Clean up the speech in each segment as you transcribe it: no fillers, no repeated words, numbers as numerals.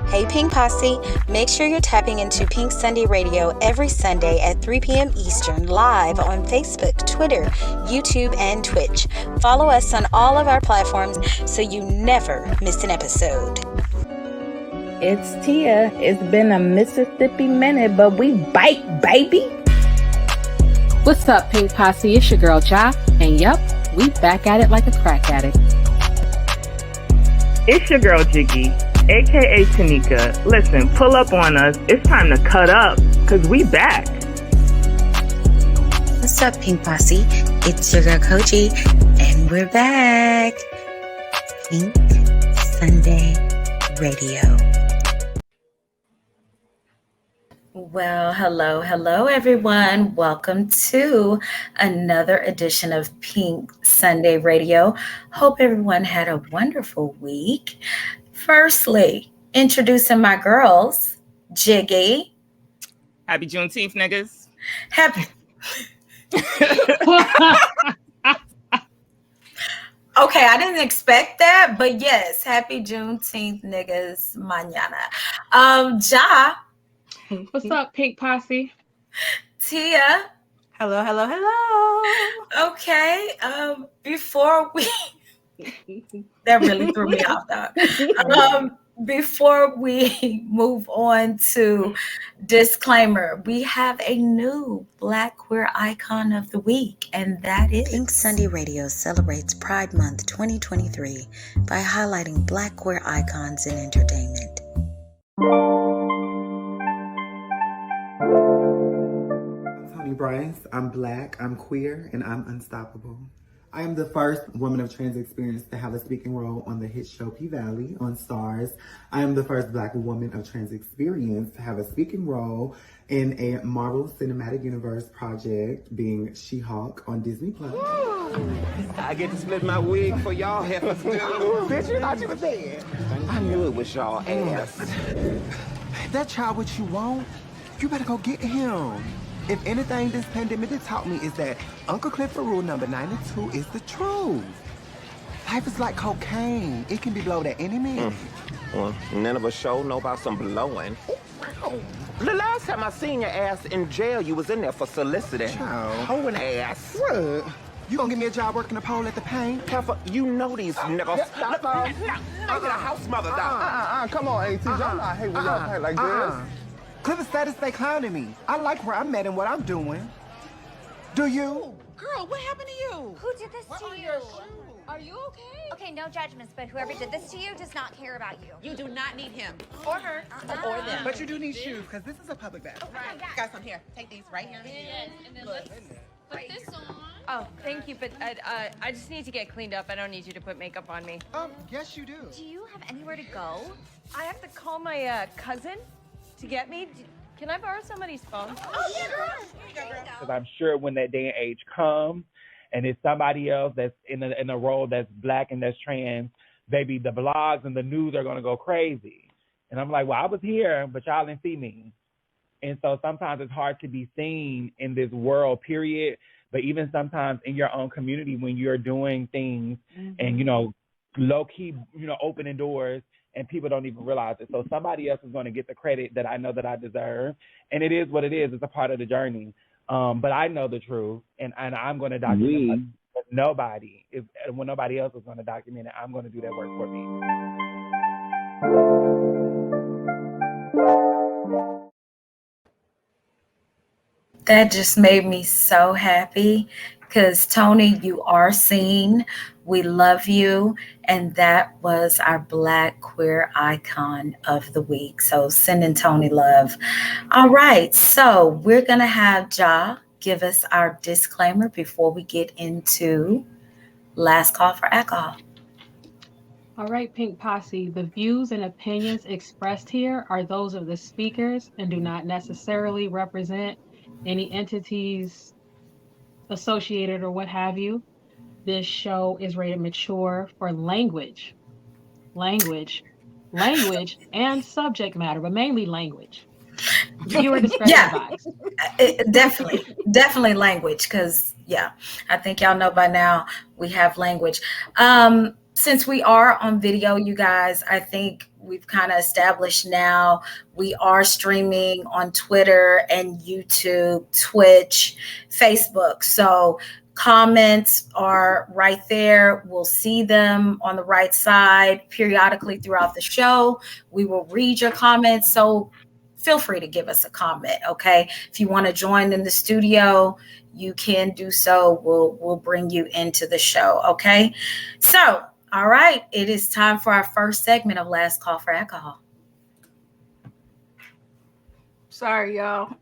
Hey Pink Posse, make sure you're tapping into Pink Sunday Radio every Sunday at 3 p.m. Eastern live on Facebook, Twitter, YouTube, and Twitch. Follow us on all of our platforms so you never miss an episode. It's Tia. It's been a Mississippi minute, but we bite, baby. What's up, Pink Posse? It's your girl, Ja. And yep, we back at it like a crack addict. It's your girl, Jiggy, a.k.a. Tanika. Listen, pull up on us. It's time to cut up, because we back. What's up, Pink Posse? It's your girl, Kogi, and we're back. Pink Sunday Radio. Well, hello, everyone. Welcome to another edition of Pink Sunday Radio. Hope everyone had a wonderful week. Firstly, introducing my girls, Jiggy. Happy Juneteenth, niggas. Happy. Okay, I didn't expect that, but yes, happy Juneteenth, niggas, mañana. Ja. What's up, Pink Posse? Tia. Hello. Okay. Before we that really threw me off though. Before we move on to disclaimer, we have a new Black queer icon of the week, and that is Pink Sunday Radio celebrates Pride Month 2023 by highlighting Black queer icons in entertainment. Bryce. I'm Black, I'm queer, and I'm unstoppable. I am the first woman of trans experience to have a speaking role on the hit show PValley on Stars. I am the first Black woman of trans experience to have a speaking role in a Marvel Cinematic Universe project, being She-Hulk on Disney+. I get to split my wig for y'all heifers. Bitch, you thought you was dead. I knew it was y'all ass. That child what you want, you better go get him. If anything this pandemic has taught me is that Uncle Clifford rule number 92 is the truth. Life is like cocaine. It can be blowed at any minute. Well, none of us sure know about some blowing. The last time I seen your ass in jail, you was in there for soliciting. Child. Hoeing ass. What? You gonna give me a job working the pole at the paint? Careful, you know these niggas. Look, I get a house mother down. Come on, AT. Y'all not hate when y'all play like this. Clifford status stay clowning me. I like where I'm at and what I'm doing. Do you? Girl, what happened to you? Who did this to you? Are you okay? Okay, no judgments, but whoever did this to you does not care about you. You do not need him. Or her. Or them. But you do need shoes, because this is a public bathroom. Right. Yeah. Got some here. Take these right here. Yes, and then let's put this on. Oh, thank you, but I just need to get cleaned up. I don't need you to put makeup on me. Yes, you do. Do you have anywhere to go? I have to call my cousin to get me. Can I borrow somebody's phone? Oh, yeah, girl. Here you go. Because I'm sure when that day and age comes, and it's somebody else that's in a role that's Black and that's trans, baby, the blogs and the news are going to go crazy. And I'm like, well, I was here, but y'all didn't see me. And so sometimes it's hard to be seen in this world, period. But even sometimes in your own community when you're doing things and, low-key, opening doors, and people don't even realize it. So somebody else is going to get the credit that I know that I deserve. And it is what it is. It's a part of the journey. But I know the truth, and I'm going to document it. When nobody else is going to document it, I'm going to do that work for me. That just made me so happy because, Tony, you are seen. We love you. And that was our Black queer icon of the week. So sending Tony love. All right. So we're going to have Ja give us our disclaimer before we get into last call for alcohol. All right, Pink Posse, the views and opinions expressed here are those of the speakers and do not necessarily represent any entities associated or what have you. This show is rated mature for language, and subject matter, but mainly language. Viewer discretion advised. Definitely language, because I think y'all know by now we have language. Since we are on video, you guys, I think we've kind of established now we are streaming on Twitter and YouTube, Twitch, Facebook. So comments are right there. We'll see them on the right side periodically throughout the show. We will read your comments. So feel free to give us a comment. Okay. If you want to join in the studio, you can do so. We'll bring you into the show. Okay. So, all right, it is time for our first segment of Last Call for Alcohol. Sorry, y'all.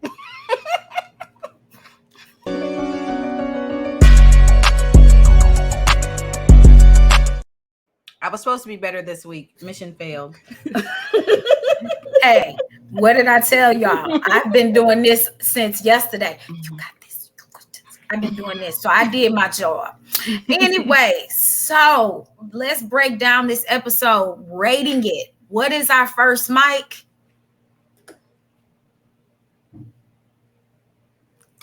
I was supposed to be better this week. Mission failed. Hey, what did I tell y'all? I've been doing this since yesterday. You got this. I've been doing this. So I did my job. Anyway, so let's break down this episode, rating it. What is our first mic?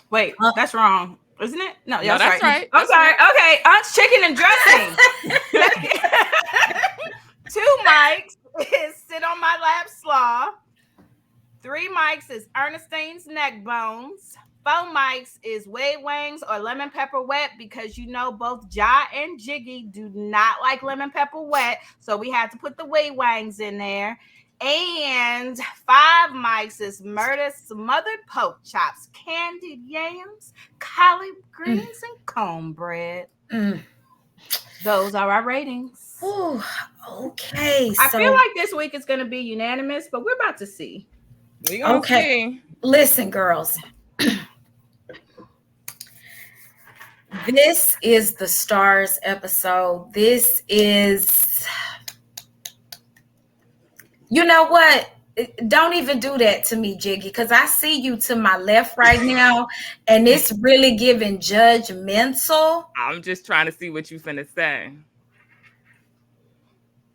Wait, that's wrong. Isn't it? No, No, that's right. I'm sorry. Okay, Aunt's chicken and dressing. 2 mics is Sit on My Lap Slaw. 3 mics is Ernestine's Neck Bones. 4 mics is Wade Wangs or Lemon Pepper Wet, because you know both Ja and Jiggy do not like lemon pepper wet. So we had to put the Wade Wangs in there. And 5 mics is Murder Smothered Pork Chops, Candied Yams, collard greens, and cornbread. Those are our ratings. Ooh, okay. I feel like this week is going to be unanimous, but we're about to see. We gonna see. Listen, girls. This is the Stars episode. This is, you know what? Don't even do that to me, Jiggy, because I see you to my left right now, and it's really giving judgmental. I'm just trying to see what you finna say.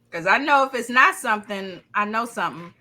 Because I know if it's not something, I know something.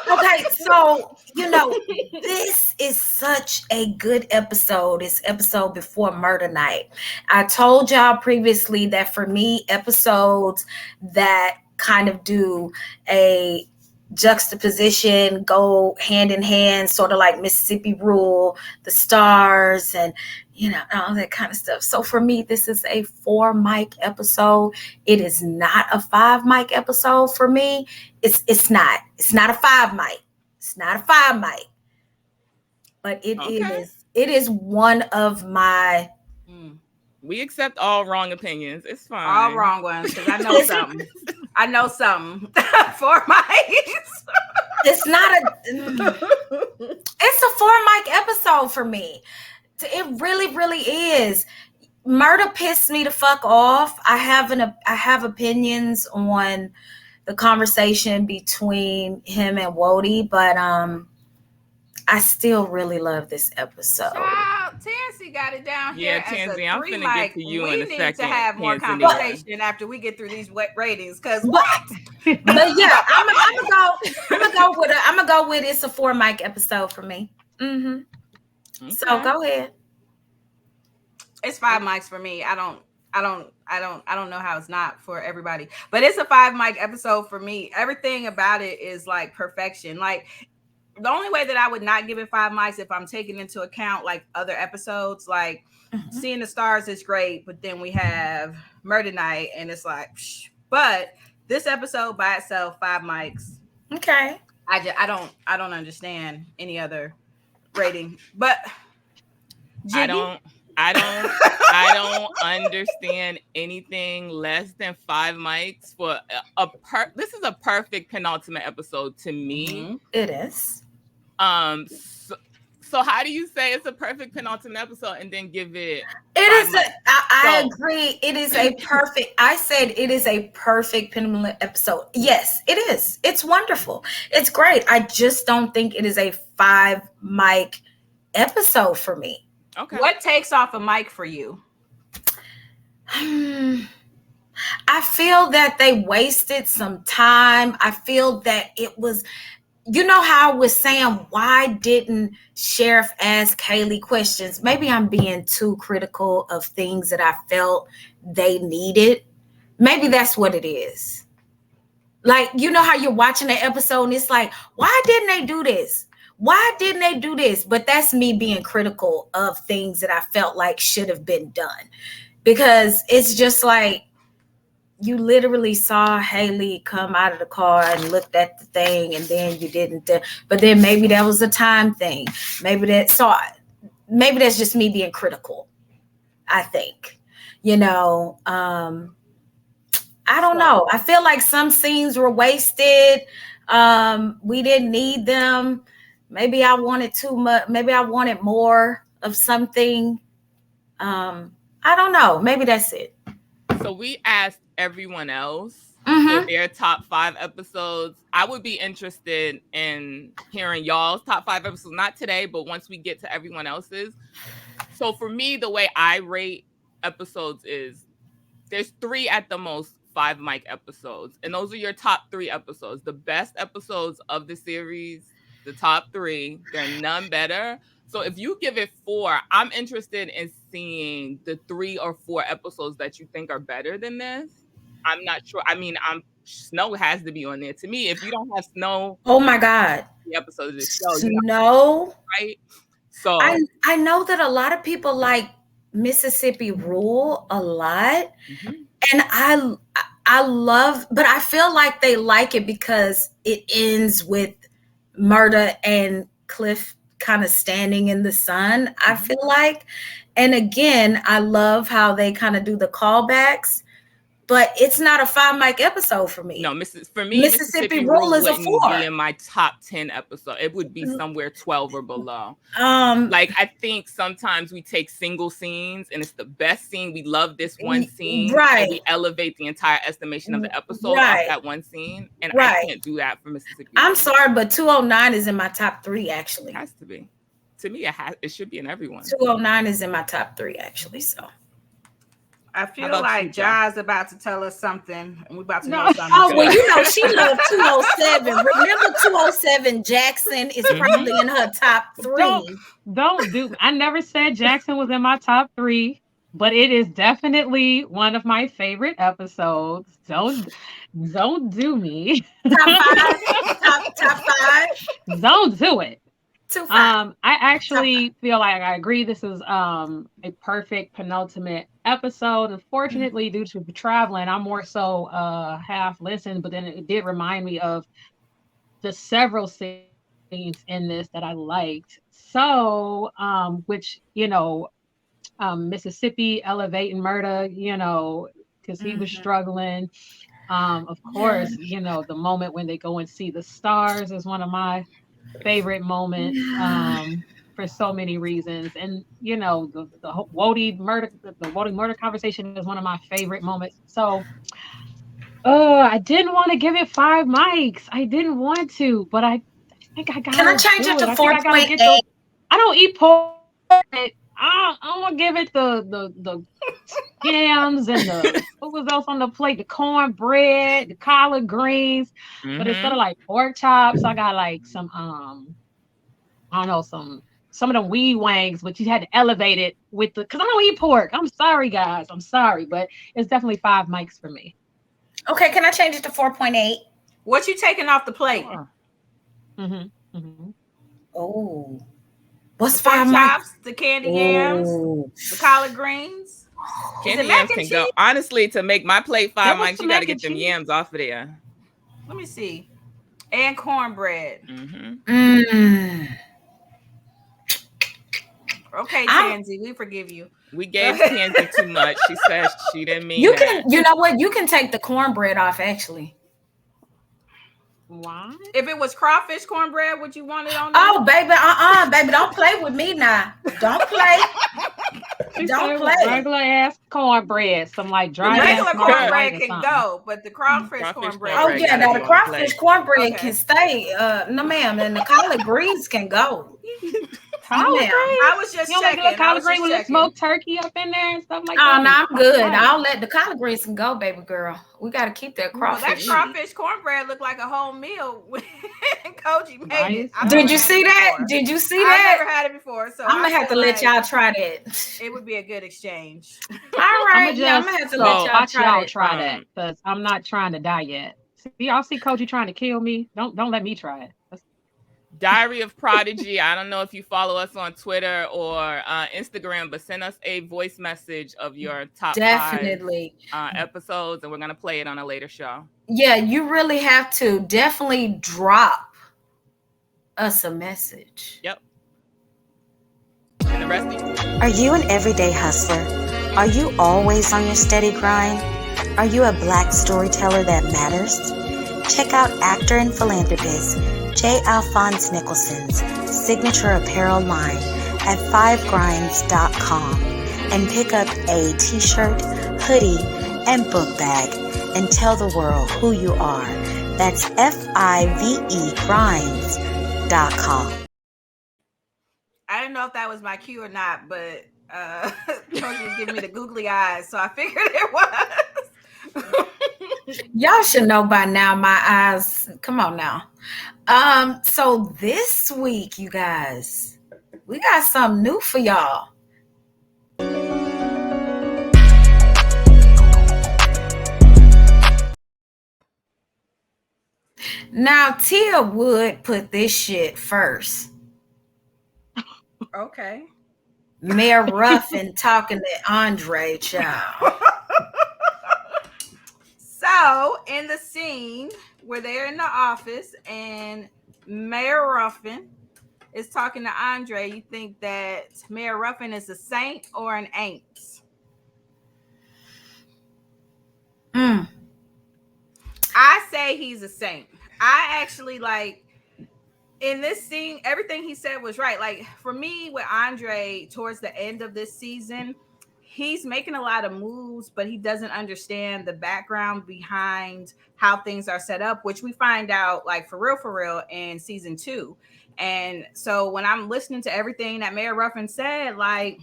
Okay, so, you know, this is such a good episode. It's episode before murder night. I told y'all previously that for me, episodes that kind of do a juxtaposition, go hand in hand, sort of like Mississippi Rule, the Stars, and you know, all that kind of stuff. So for me, this is a 4 mic episode. It is not a 5 mic episode for me. It's not a 5 mic. It's not a 5 mic. But it is one of my. We accept all wrong opinions. It's fine. All wrong ones, because I know something. I know something. 4 mics. It's not a. It's a 4 mic episode for me. It really, really is. Murder pissed me the fuck off. I have opinions on the conversation between him and Wody, but I still really love this episode. Tansy got it down here. Yeah, Tansy, I'm finna get to you in a second. We need to have more conversation after we get through these ratings. Because what? But yeah, I'm gonna go with it's a 4 mic episode for me. Mm-hmm. Okay. So go ahead. It's 5 mics for me. I don't know how it's not for everybody, but it's a 5 mic episode for me. Everything about it is like perfection. Like the only way that I would not give it 5 mics if I'm taking into account like other episodes, like Seeing the Stars is great, but then we have Murder Night and it's like, psh. But this episode by itself, 5 mics. Okay. I don't understand any other rating, but Jiggy? I don't understand anything less than 5 mics for this is a perfect penultimate episode to me. It is. So how do you say it's a perfect penultimate episode and then give it? It is. I agree. It is a perfect. I said it is a perfect penultimate episode. Yes, it is. It's wonderful. It's great. I just don't think it is a 5 mic episode for me. Okay. What takes off a mic for you? I feel that they wasted some time. I feel that it was, you know how I was saying, why didn't Sheriff ask Kaylee questions? Maybe I'm being too critical of things that I felt they needed Maybe that's what it is. Like, you know how you're watching an episode and it's like, why didn't they do this? Why didn't they do this? But that's me being critical of things that I felt like should have been done. Because it's just like, you literally saw Haley come out of the car and looked at the thing, and then you didn't. But then maybe that was a time thing. Maybe that's just me being critical, I think. I don't know. I feel like some scenes were wasted. We didn't need them. Maybe I wanted too much. Maybe I wanted more of something. I don't know. Maybe that's it. So we asked everyone else for their top 5 episodes. I would be interested in hearing y'all's top 5 episodes. Not today, but once we get to everyone else's. So for me, the way I rate episodes is there's 3 at the most 5 mic episodes. And those are your top 3 episodes. The best episodes of the series, the top 3, they're none better. So if you give it 4, I'm interested in seeing the 3 or 4 episodes that you think are better than this. I'm not sure. I mean, Snow has to be on there. To me, if you don't have Snow, oh my God, the episode of the show, Snow, right? So I know that a lot of people like Mississippi Rule a lot, and I love, but I feel like they like it because it ends with Murda and Cliff kind of standing in the sun, I feel like. And again, I love how they kind of do the callbacks, but it's not a 5 mic episode for me. No, Mississippi Rule is a 4. Be in my top 10 episode. It would be somewhere 12 or below. Like, I think sometimes we take single scenes and it's the best scene. We love this one scene, right? And we elevate the entire estimation of the episode off that one scene. And I can't do that for Mississippi Rule. I'm sorry, but 209 is in my top 3. Actually, it has to be. To me, it should be in everyone. 209 is in my top 3. Actually, so. I feel like Jai's about to tell us something, and we're about to know something. Oh, well, you know, she loved 207. Remember 207 Jackson is probably in her top 3. Don't do. I never said Jackson was in my top 3, but it is definitely one of my favorite episodes. Don't do me. Top 5. Don't do it. I actually feel like I agree. This is a perfect penultimate episode. Unfortunately, due to traveling, I'm more so half listened, but then it did remind me of the several scenes in this that I liked. So, which, Mississippi elevating Murda, because he was struggling. Of course, the moment when they go and see the stars is one of my favorite moments for so many reasons. And the Wody murder conversation is one of my favorite moments. So I didn't want to give it 5 mics. I didn't want to, but I think I got. Can I change it to 4.8? I don't eat pork. I'm gonna give it the yams and the what was else on the plate? The cornbread, the collard greens. But instead of like pork chops, I got like some I don't know, some of the weed wangs, but you had to elevate it with because I don't eat pork. I'm sorry, guys. I'm sorry, but it's definitely 5 mics for me. Okay, can I change it to 4.8? What you taking off the plate? Oh. What's the 5 chops, the candy yams, the collard greens. Candy yams can go. Honestly, to make my plate 5 mics, you got to get them yams off of there. Let me see. And cornbread. Okay, Tansy, we forgive you. We gave Tansy too much. She says she didn't mean that. You know what? You can take the cornbread off, actually. Why? If it was crawfish cornbread, would you want it on there? Oh, baby, baby, don't play with me now. Don't play. Don't play. Regular ass cornbread, some like dry. Regular cornbread can go, but the crawfish cornbread. Oh yeah, now the crawfish cornbread can stay. No, ma'am, and the collard greens can go. collard greens? I was just you don't like checking. the collard green with the smoked turkey up in there and stuff like Oh, that? no, I'm good. I'll let the collard greens can go, baby girl. We got to keep that Well, crawfish. that crawfish cornbread looked like a whole meal when Kogi made it. Did you see that? Did you see that? I've never had it before, so I'm gonna have to let y'all try that. It would be a good exchange. All right, I'm gonna have to let y'all try that because I'm not trying to die yet. See, y'all see Kogi trying to kill me. Don't let me try it. Diary of Prodigy. I don't know if you follow us on Twitter or Instagram, but send us a voice message of your top Definitely 5 episodes, and we're gonna play it on a later show. Yeah, you really have to definitely drop us a message. Yep. And the rest of you. Are you an everyday hustler? Are you always on your steady grind? Are you a Black storyteller that matters? Check out actor and philanthropist J. Alphonse Nicholson's signature apparel line at fivegrinds.com and pick up a t-shirt, hoodie, and book bag and tell the world who you are. That's FIVE Grinds.com. I didn't know if that was my cue or not, but Kogi was giving me the googly eyes, so I figured it was. Y'all should know by now my eyes. Come on now. So this week, you guys, we got something new for y'all. Now, Tia would put this shit first. Okay. Mayor Ruffin talking to Andre, child. So, in the scene where they're in the office and Mayor Ruffin is talking to Andre, you think that Mayor Ruffin is a saint or an ain't? I say he's a saint. I actually like in this scene, everything he said was right. Like for me with Andre towards the end of this season, he's making a lot of moves, but he doesn't understand the background behind how things are set up, which we find out like for real in season 2. And so when I'm listening to everything that Mayor Ruffin said, like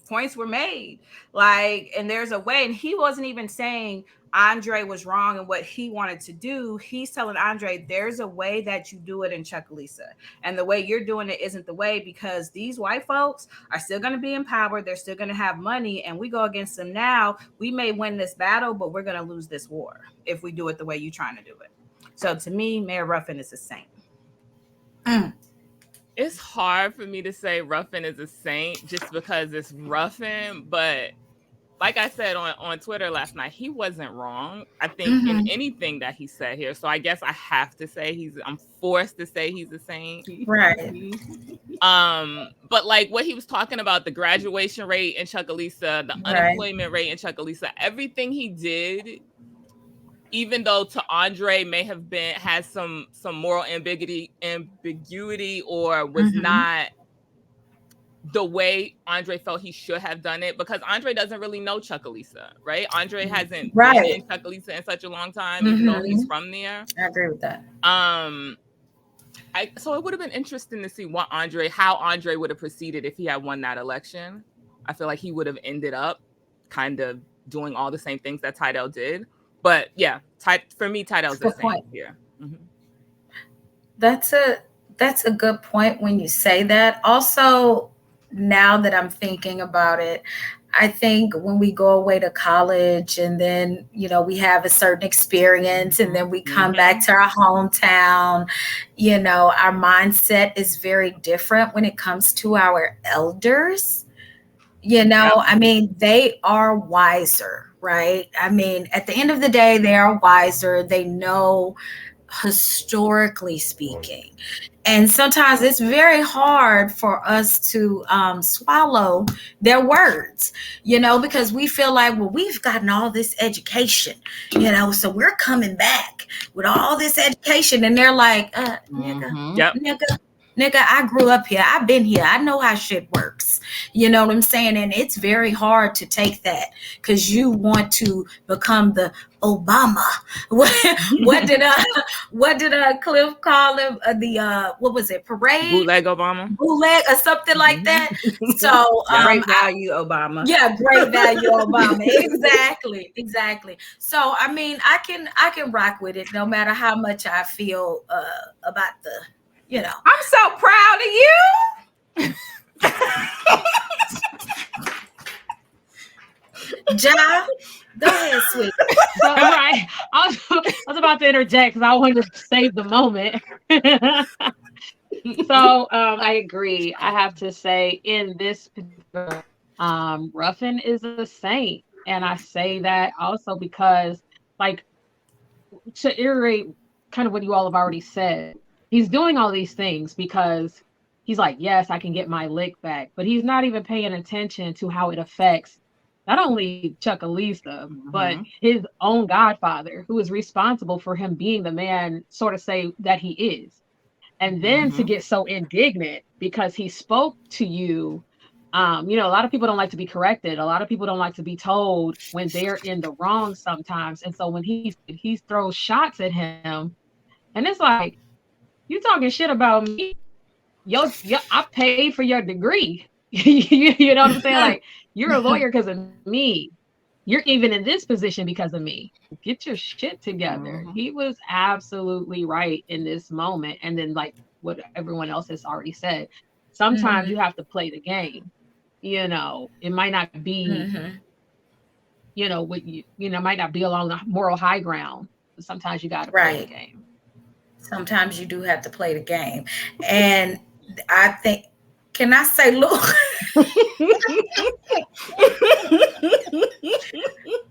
points were made, like, and there's a way, and he wasn't even saying Andre was wrong in what he wanted to do. He's telling Andre, there's a way that you do it in Chucalissa, and the way you're doing it isn't the way, because these white folks are still going to be in power. They're still going to have money, and we go against them now. We may win this battle, but we're going to lose this war if we do it the way you're trying to do it. So to me, Mayor Ruffin is a saint. It's hard for me to say Ruffin is a saint just because it's Ruffin, but like I said on Twitter last night, he wasn't wrong, I think, in anything that he said here. So I guess I have to say I'm forced to say he's a saint. Right. But like what he was talking about, the graduation rate in Chucalissa, the unemployment rate in Chucalissa, everything he did, even though to Andre may have has some moral ambiguity or was not the way Andre felt he should have done it, because Andre doesn't really know Chucalissa, right? Andre hasn't been in Chucalissa in such a long time, even though he's from there. I agree with that. So it would have been interesting to see how Andre would have proceeded if he had won that election. I feel like he would have ended up kind of doing all the same things that Tidal did. But yeah, for me, Tidal's the same here. That's a good point when you say that. Also, now that I'm thinking about it, I think when we go away to college and then, we have a certain experience and then we come back to our hometown, our mindset is very different when it comes to our elders. I mean, they are wiser, right? I mean, at the end of the day, they are wiser. They know, historically speaking. And sometimes it's very hard for us to swallow their words, because we feel like, well, we've gotten all this education, so we're coming back with all this education. And they're like, nigga, Nigga, I grew up here. I've been here. I know how shit works. You know what I'm saying? And it's very hard to take that because you want to become the Obama. What did Cliff call him? The what was it? Parade? Bootleg Obama. Bootleg or something like that. So great value Obama. Yeah, great value Obama. Exactly. So I mean, I can rock with it no matter how much I feel about the, you know. I'm so proud of you. Ja, go ahead, sweet. So, right, I was about to interject because I wanted to save the moment. So I agree. I have to say in this particular, Ruffin is a saint, and I say that also because, like, to iterate kind of what you all have already said, he's doing all these things because he's like, yes, I can get my lick back, but he's not even paying attention to how it affects not only Chuckalisa, but his own godfather, who is responsible for him being the man, sort of say that he is. And then to get so indignant because he spoke to you. You know, a lot of people don't like to be corrected. A lot of people don't like to be told when they're in the wrong sometimes. And so when he throws shots at him, and it's like, you talking shit about me? I paid for your degree. You know what I'm saying? Like, you're a lawyer because of me. You're even in this position because of me. Get your shit together. He was absolutely right in this moment. And then, like what everyone else has already said, sometimes you have to play the game. You know, it might not be, you know, what might not be along the moral high ground, but sometimes you got to play the game. Sometimes you do have to play the game. And I think, can I say, look,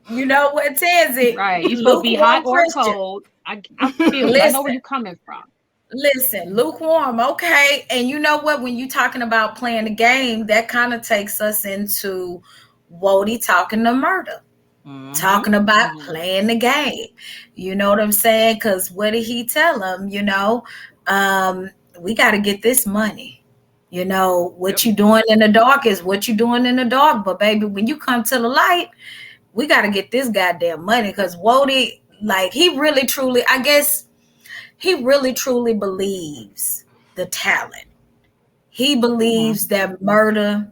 you know what says it? Right. You're supposed to be hot or cold. I feel you. I know where you're coming from. Listen, lukewarm, okay. And you know what? When you're talking about playing the game, that kind of takes us into Wody talking to Murder. Talking about playing the game. You know what I'm saying? Because what did he tell him? You know, we got to get this money. You know, what you doing in the dark is what you doing in the dark. But baby, when you come to the light, we got to get this goddamn money. Because Wody, like, he really, truly, I guess, he really, truly believes the talent. He believes that Murder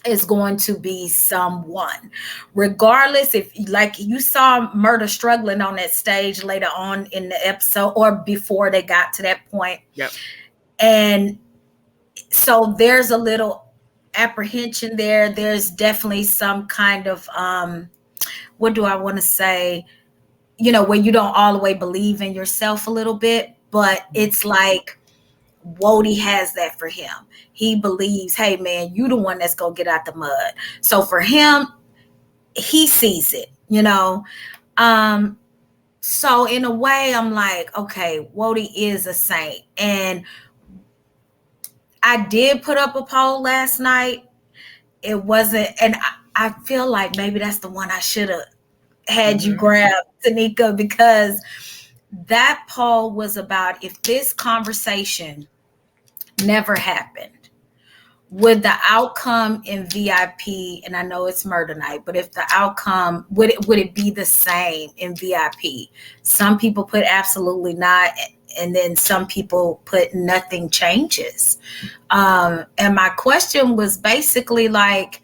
is going to be someone, regardless. If, like, you saw Murder struggling on that stage later on in the episode or before they got to that point. And so there's a little apprehension there. There's definitely some kind of what do I want to say, you know, where you don't all the way believe in yourself a little bit, but it's like Wody has that for him. He believes, hey man, you the one that's gonna get out the mud. So for him, he sees it, you know. So in a way, I'm like, okay, Wody is a saint. And I did put up a poll last night. It wasn't, and I feel like maybe that's the one I should have had you grab, Tanika, because that poll was about, if this conversation never happened, would the outcome in VIP, and I know it's murder night, but if the outcome, would it be the same in VIP? Some people put absolutely not, and then some people put nothing changes. And my question was basically like,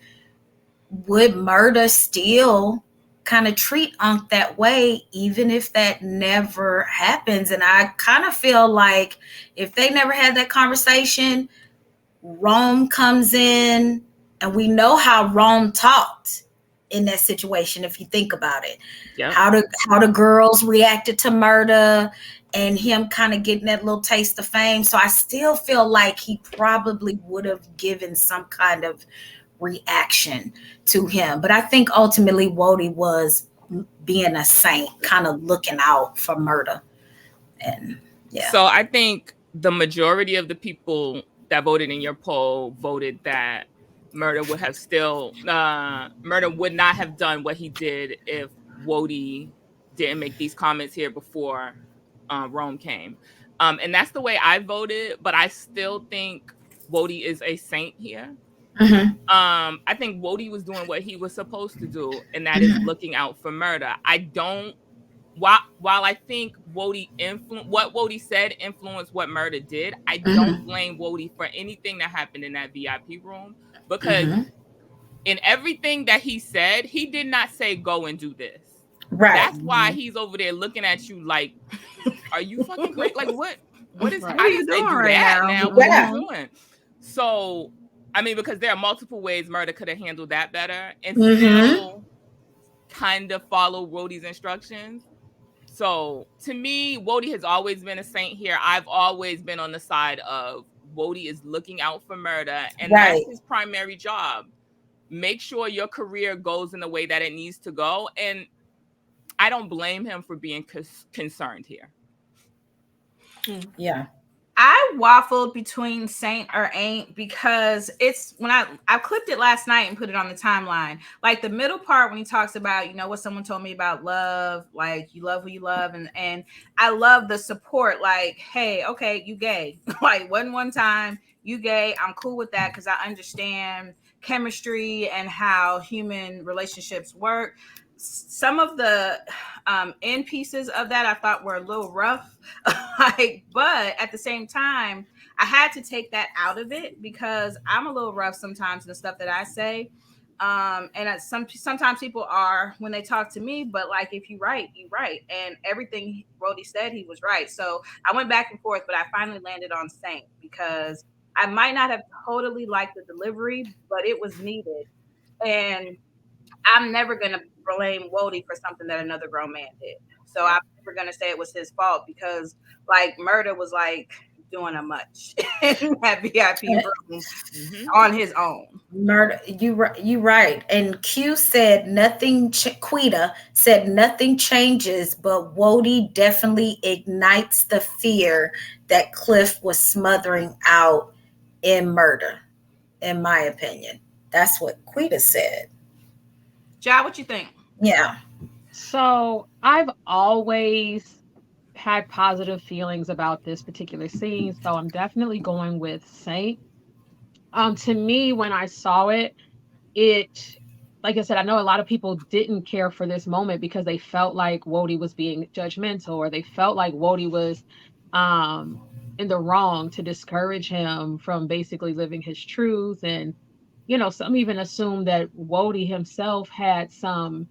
would Murder still kind of treat Unc that way, even if that never happens? And I kind of feel like if they never had that conversation, Rome comes in, and we know how Rome talked in that situation. If you think about it, how the girls reacted to Murder, and him kind of getting that little taste of fame. So I still feel like he probably would have given some kind of reaction to him. But I think ultimately Wody was being a saint, kind of looking out for Murder. And so I think the majority of the people that voted in your poll voted that Murder would have still Murder would not have done what he did if Wody didn't make these comments here before Rome came. And that's the way I voted, but I still think Wody is a saint here. Mhm. I think Wody was doing what he was supposed to do, and that is Mhm. looking out for murder. I don't while I think what Wody said influenced what murder did, I don't Mhm. blame Wody for anything that happened in that VIP room, because Mhm. in everything that he said, he did not say go and do this. Right. That's why he's over there looking at you like, are you fucking great? Like what is Right. I What are you didn't say doing do right that now? now. What are you Yeah. doing? So I mean, because there are multiple ways murder could have handled that better and Mhm. still kind of follow Wody's instructions. So to me, Wody has always been a saint here. I've always been on the side of Wody is looking out for murder, and that's Right. his primary job. Make sure your career goes in the way that it needs to go. And I don't blame him for being concerned here. Yeah. I waffled between saint or ain't because it's when I clipped it last night and put it on the timeline. Like the middle part when he talks about, what someone told me about love, like you love who you love, and I love the support, like, hey, okay, you gay. Like one time, you gay, I'm cool with that because I understand chemistry and how human relationships work. Some of the end pieces of that I thought were a little rough. Like, but at the same time, I had to take that out of it because I'm a little rough sometimes in the stuff that I say. And sometimes people are when they talk to me, but like if you write, you write, and everything Brody said, he was right. So I went back and forth, but I finally landed on Saint because I might not have totally liked the delivery, but it was needed. And I'm never gonna blame Wody for something that another grown man did. So I'm never gonna say it was his fault because like murder was like doing a much in that VIP room on his own. Murder. You right. And Q said nothing. Quita said nothing changes, but Wody definitely ignites the fear that Cliff was smothering out in murder. In my opinion, that's what Quita said. Ja, what you think? Yeah. So I've always had positive feelings about this particular scene, so I'm definitely going with Saint. To me, when I saw it, it like I said, I know a lot of people didn't care for this moment because they felt like Wody was being judgmental, or they felt like Wody was um in the wrong to discourage him from basically living his truth. And some even assumed that Wody himself had some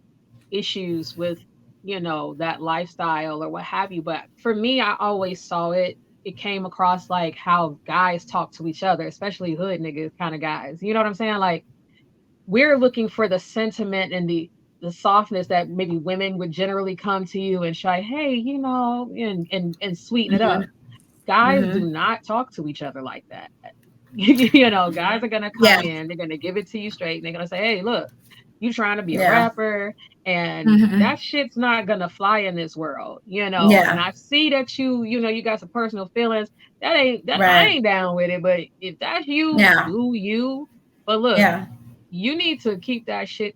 issues with that lifestyle or what have you. But for me, I always saw it came across like how guys talk to each other, especially hood niggas kind of guys, you know what I'm saying? Like, we're looking for the sentiment and the softness that maybe women would generally come to you and try, hey, and sweeten it up. Mhm. Guys do Mhm. not talk to each other like that. Guys are gonna come Yeah. in, they're gonna give it to you straight, and they're gonna say, hey, look, you trying to be a Yeah. rapper, and Mhm. that shit's not gonna fly in this world. And Yeah. I see that you got some personal feelings. That I Right. ain't down with it, but if that's you, Yeah. do you. But look, Yeah. you need to keep that shit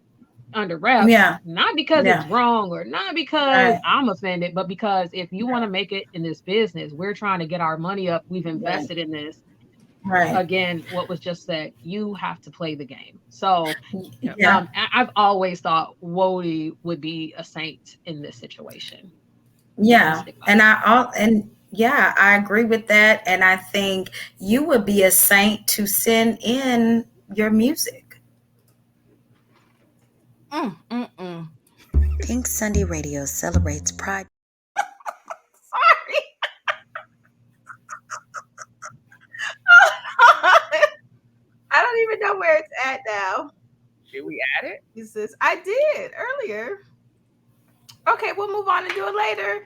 under wraps, Yeah. not because Yeah. it's wrong or not because Right. I'm offended, but because if you want to make it in this business, we're trying to get our money up. We've Right. invested in this. Right. Again, what was just said, you have to play the game. So, Yeah. I've always thought Wody would be a saint in this situation. I Yeah. stick by And that. yeah, I agree with that. And I think you would be a saint to send in your music. Pink Sunday Radio celebrates Pride. Sorry. I don't even know where it's at now. Did we add it? Is this? I did earlier. Okay, we'll move on and do it later.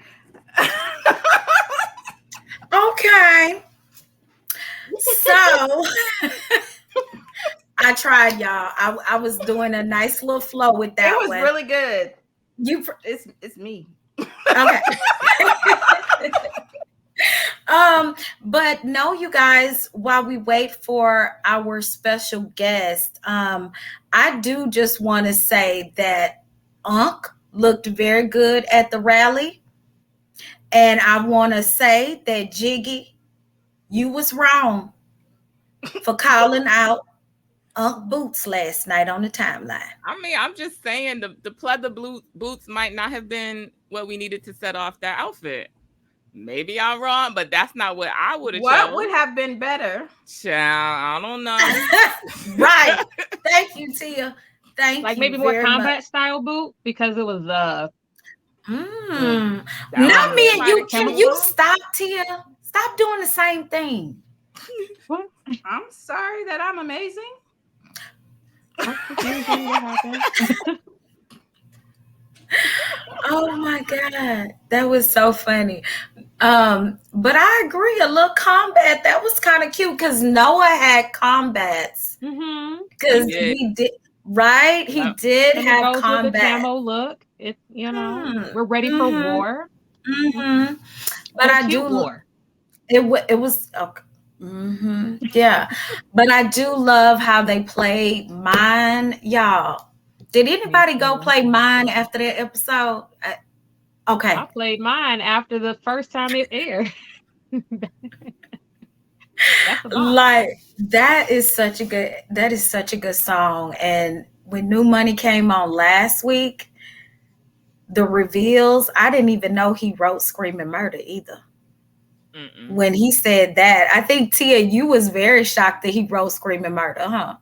Okay. So I tried, y'all. I was doing a nice little flow with that It was one. really good. It's me. Okay. But no, you guys, while we wait for our special guest, I do just want to say that Unc looked very good at the rally. And I want to say that Jiggy, you was wrong for calling out Unc Boots last night on the timeline. I mean, I'm just saying the pleather boots might not have been what we needed to set off that outfit. Maybe I'm wrong, but that's not what I would have chose. What would have been better? Child, I don't know. Right. Thank you, Tia. Thank like you maybe more very combat much. style boot because it was Not was me and you. mighty Can chemical. you stop, Tia? Stop doing the same thing. What? I'm sorry that I'm amazing. What happened? Oh my God. That was so funny. But I agree, a little combat, that was kind of cute because Noah had combats. Because he did, right? He did and have it goes with the combat. camo look. It, we're ready for war. But I do war. It was okay. Yeah, but I do love how they played Mine, y'all. Did anybody go play Mine after that episode? Okay, I played mine after the first time it aired. like that is such a good song. And when New Money came on last week, the reveals, I didn't even know he wrote Screaming Murder either. When he said that, I think Tia, you was very shocked that he wrote Screaming Murder, huh?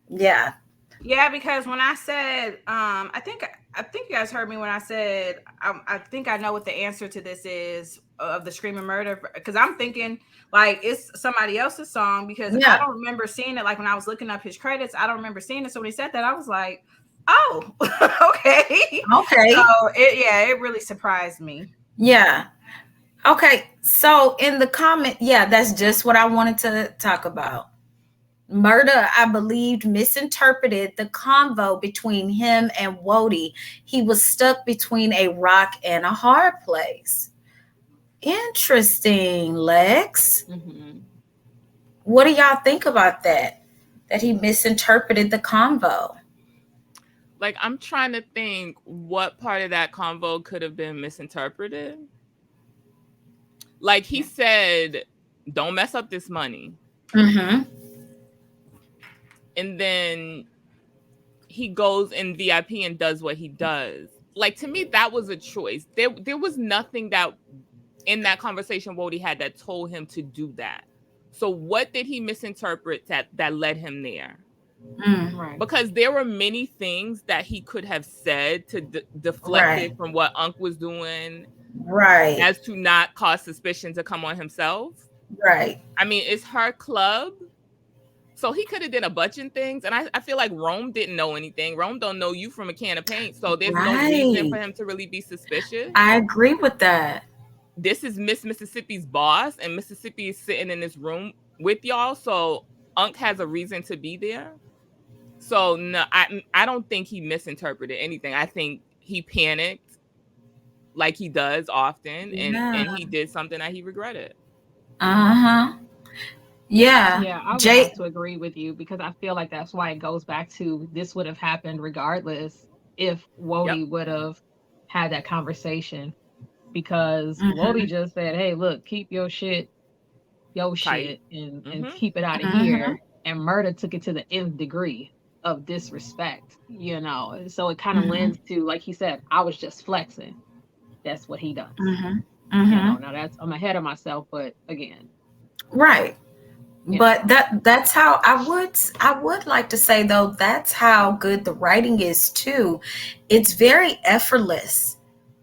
Yeah. Yeah, because when I said, I think you guys heard me when I said, I think I know what the answer to this is of the Screaming Murder, because I'm thinking like it's somebody else's song, because I don't remember seeing it. Like when I was looking up his credits, I don't remember seeing it. So when he said that, I was like, oh, okay. So it really surprised me. Yeah. Okay. So in the comment, that's just what I wanted to talk about. Murder, I believed, misinterpreted the convo between him and Wody. He was stuck between a rock and a hard place. Interesting, Lex. What do y'all think about that? That he misinterpreted the convo? Like, I'm trying to think what part of that convo could have been misinterpreted. Like, he said, don't mess up this money. And then he goes in VIP and does what he does. Like, to me, that was a choice. There was nothing that in that conversation Wody had that told him to do that. So what did he misinterpret that led him there? Right. Because there were many things that he could have said to deflect it from what Unc was doing. Right. As to not cause suspicion to come on himself. Right. I mean, it's her club. So he could have done a bunch of things. And I feel like Rome didn't know anything. Rome don't know you from a can of paint. So there's no reason for him to really be suspicious. I agree with that. This is Miss Mississippi's boss. And Mississippi is sitting in this room with y'all. So Unc has a reason to be there. So no, I don't think he misinterpreted anything. I think he panicked like he does often. And he did something that he regretted. Yeah. Yeah, I would have to agree with you, because I feel like that's why it goes back to this would have happened regardless if Wody would have had that conversation, because Wody just said, hey, look, keep your shit and keep it out of here. And Murder took it to the nth degree of disrespect, so it kind of lends to, like he said, I was just flexing. That's what he does. Now I'm ahead of myself, but again. Right. But that's how I would like to say, though, that's how good the writing is too. It's very effortless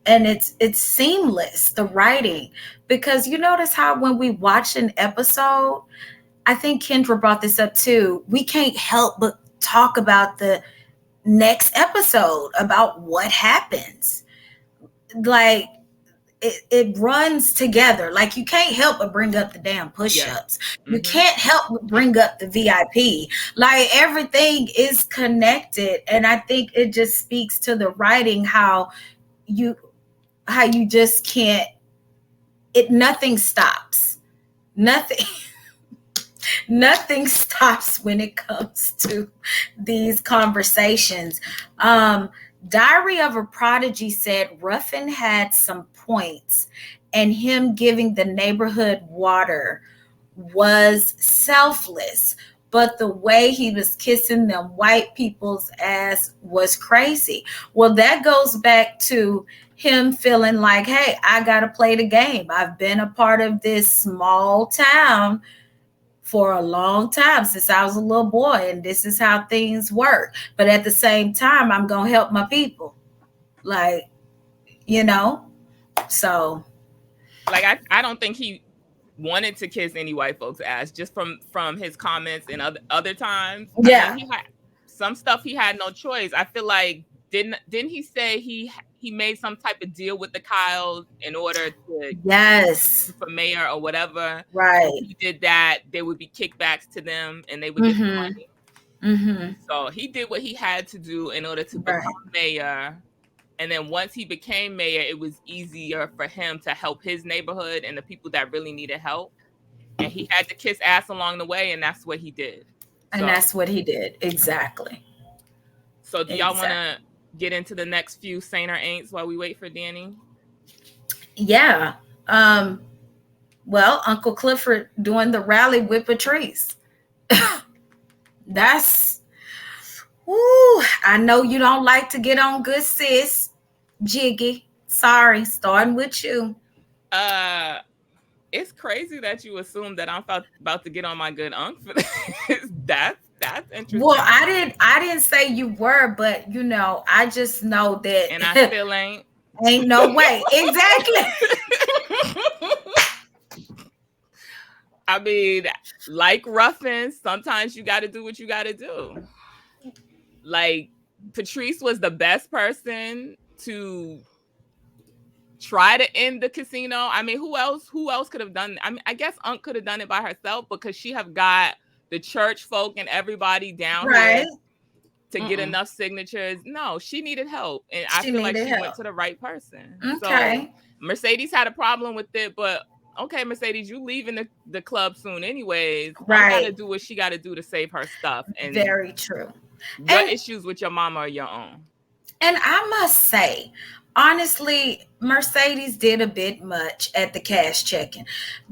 and it's seamless, the writing, because you notice how when we watch an episode, I think Kendra brought this up too, we can't help but talk about the next episode, about what happens. Like it runs together. Like you can't help but bring up the damn push-ups. You can't help but bring up the VIP. Like everything is connected. And I think it just speaks to the writing, how you just can't, nothing stops. Nothing stops when it comes to these conversations. Diary of a Prodigy said Ruffin had some points, and him giving the neighborhood water was selfless. But the way he was kissing them white people's ass was crazy. Well, that goes back to him feeling like, hey, I got to play the game. I've been a part of this small town for a long time since I was a little boy, and this is how things work. But at the same time, I'm going to help my people. Like, you know, so. Like, I don't think he wanted to kiss any white folks' ass, just from his comments and other times. Yeah. I mean, he had some stuff he had no choice. I feel like didn't he say he made some type of deal with the Kyles in order to yes for mayor or whatever. Right. If he did that, there would be kickbacks to them and they would get the money. Mm-hmm. So he did what he had to do in order to become mayor. And then once he became mayor, it was easier for him to help his neighborhood and the people that really needed help. And he had to kiss ass along the way, and that's what he did. And that's what he did. Exactly. So do y'all want to get into the next few Saint or Ain'ts while we wait for Danie? Yeah. Well, Uncle Clifford doing the rally with Patrice. That's, woo, I know you don't like to get on good sis, Jiggy. Sorry, starting with you. It's crazy that you assume that I'm about to get on my good unc for this. That's interesting. Well, I didn't say you were, but you know, I just know that. And I still ain't. Ain't no way. Exactly. I mean, like Ruffin, sometimes you got to do what you got to do. Like, Patrice was the best person to try to end the casino. I mean, who else could have done it? I mean, I guess Unc could have done it by herself because she have got the church folk and everybody down here to get enough signatures. No, she needed help. And I feel like she went to the right person. Okay. So Mercedes had a problem with it, but okay, Mercedes, you leaving the club soon anyways. Right. Got to do what she got to do to save her stuff. And very true. What issues with your mama are your own? And I must say, honestly, Mercedes did a bit much at the cash checking.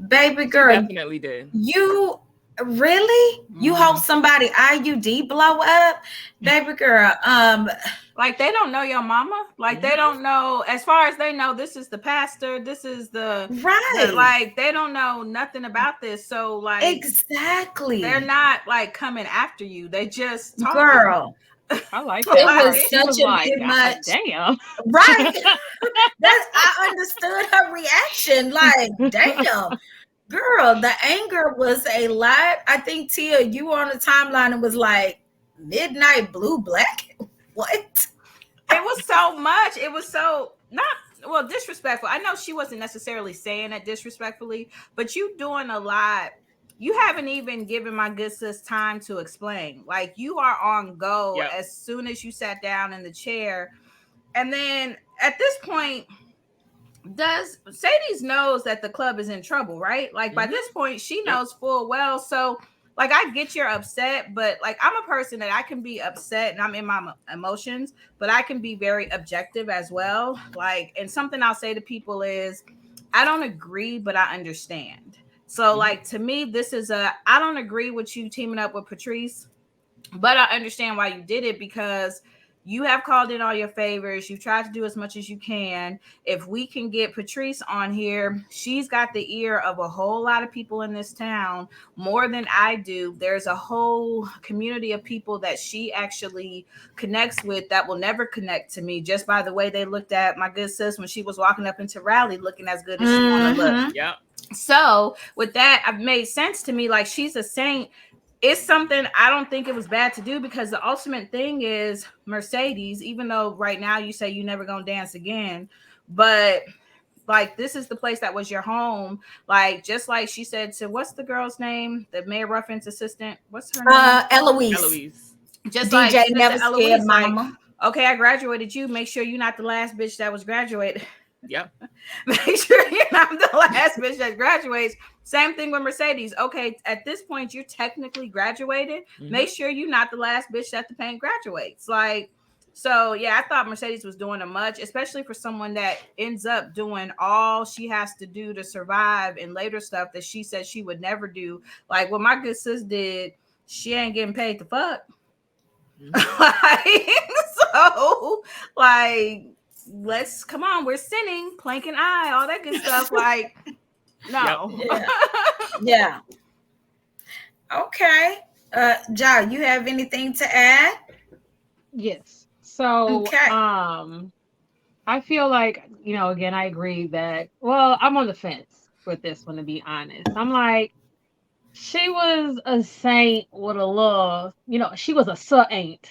Baby girl. She definitely did. You really? You hope somebody IUD blow up? Baby girl, like they don't know your mama. Like they don't know, as far as they know, this is the pastor, this is the like they don't know nothing about this. So like exactly, they're not like coming after you. They just talking. Girl. I like that. It was such a bit much. Damn. Right. I understood her reaction. Like, damn. Girl, the anger was a lot. I think, Tia, you were on the timeline and was like, midnight blue black? What? It was so much. It was so disrespectful. I know she wasn't necessarily saying it disrespectfully, but you doing a lot. You haven't even given my good sis time to explain. Like, you are on go as soon as you sat down in the chair. And then at this point, does Sadie's knows that the club is in trouble, right? Like by this point, she knows full well. So like, I get you're upset, but like, I'm a person that I can be upset and I'm in my emotions, but I can be very objective as well. Like, and something I'll say to people is, I don't agree, but I understand. So like, to me, this is I don't agree with you teaming up with Patrice, but I understand why you did it, because you have called in all your favors. You've tried to do as much as you can. If we can get Patrice on here, she's got the ear of a whole lot of people in this town, more than I do. There's a whole community of people that she actually connects with that will never connect to me just by the way they looked at my good sis when she was walking up into Raleigh looking as good as she want to look. Yeah. So with that, I've made sense to me. Like, she's a saint. It's something I don't think it was bad to do, because the ultimate thing is Mercedes, even though right now you say you never gonna dance again, but like, this is the place that was your home. Like, just like she said to, what's the girl's name? The Mayor Ruffin's assistant. What's her name? Eloise. Just DJ like never Eloise, scared like, mama. Okay, I graduated you. Make sure you're not the last bitch that was graduated. Yep. Make sure you're not the last bitch that graduates. Same thing with Mercedes. Okay, at this point, you're technically graduated. Make sure you're not the last bitch that the paint graduates. Like, So yeah, I thought Mercedes was doing a much, especially for someone that ends up doing all she has to do to survive and later stuff that she said she would never do. Like what my good sis did, she ain't getting paid to fuck. Like, so like let's come on, we're sinning, plank and eye, all that good stuff. Like, no. Yeah. Yeah. Okay. Ja, you have anything to add? Yes. So, Okay. I feel like, again, I agree that, well, I'm on the fence with this one, to be honest. I'm like, she was a saint with a love, she was a saint,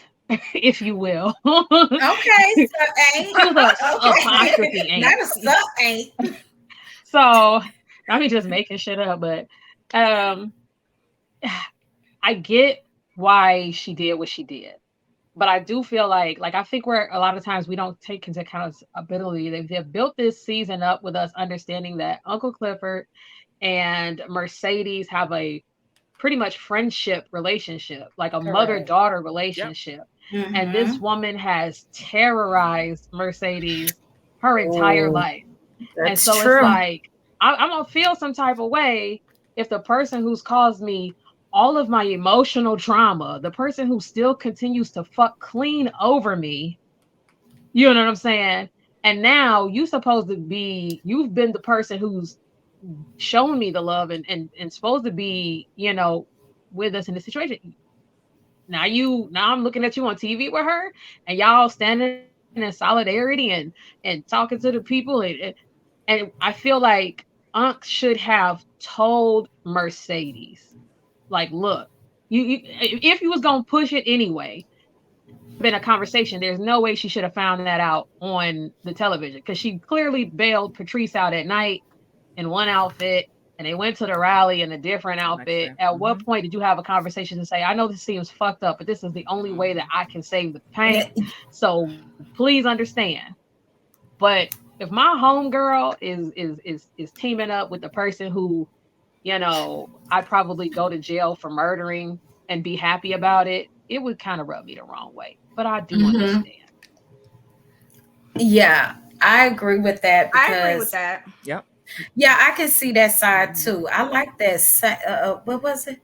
if you will. Okay, so ain't. She was a Okay. apostrophe ain't. Not a so ain't. So, I mean, just making shit up, but I get why she did what she did. But I do feel like I think where a lot of times we don't take into accountability. They've built this season up with us understanding that Uncle Clifford and Mercedes have a pretty much friendship relationship, like a mother-daughter relationship. Yep. And this woman has terrorized Mercedes her entire life. And so true. it's like, I'm going to feel some type of way if the person who's caused me all of my emotional trauma, the person who still continues to fuck clean over me, you know what I'm saying? And now you've been the person who's shown me the love and supposed to be, with us in this situation. Now I'm looking at you on TV with her and y'all standing in solidarity and talking to the people and I feel like Unc should have told Mercedes, like, look, you if you was gonna push it anyway, been a conversation. There's no way she should have found that out on the television because she clearly bailed Patrice out at night in one outfit and they went to the rally in a different outfit. At what point did you have a conversation to say, I know this seems fucked up, but this is the only way that I can save the pain. So please understand. But if my homegirl is teaming up with the person who, I'd probably go to jail for murdering and be happy about it, it would kind of rub me the wrong way. But I do understand. Yeah, I agree with that. I agree with that. Yep. Yeah, I can see that side too. I like that. What was it?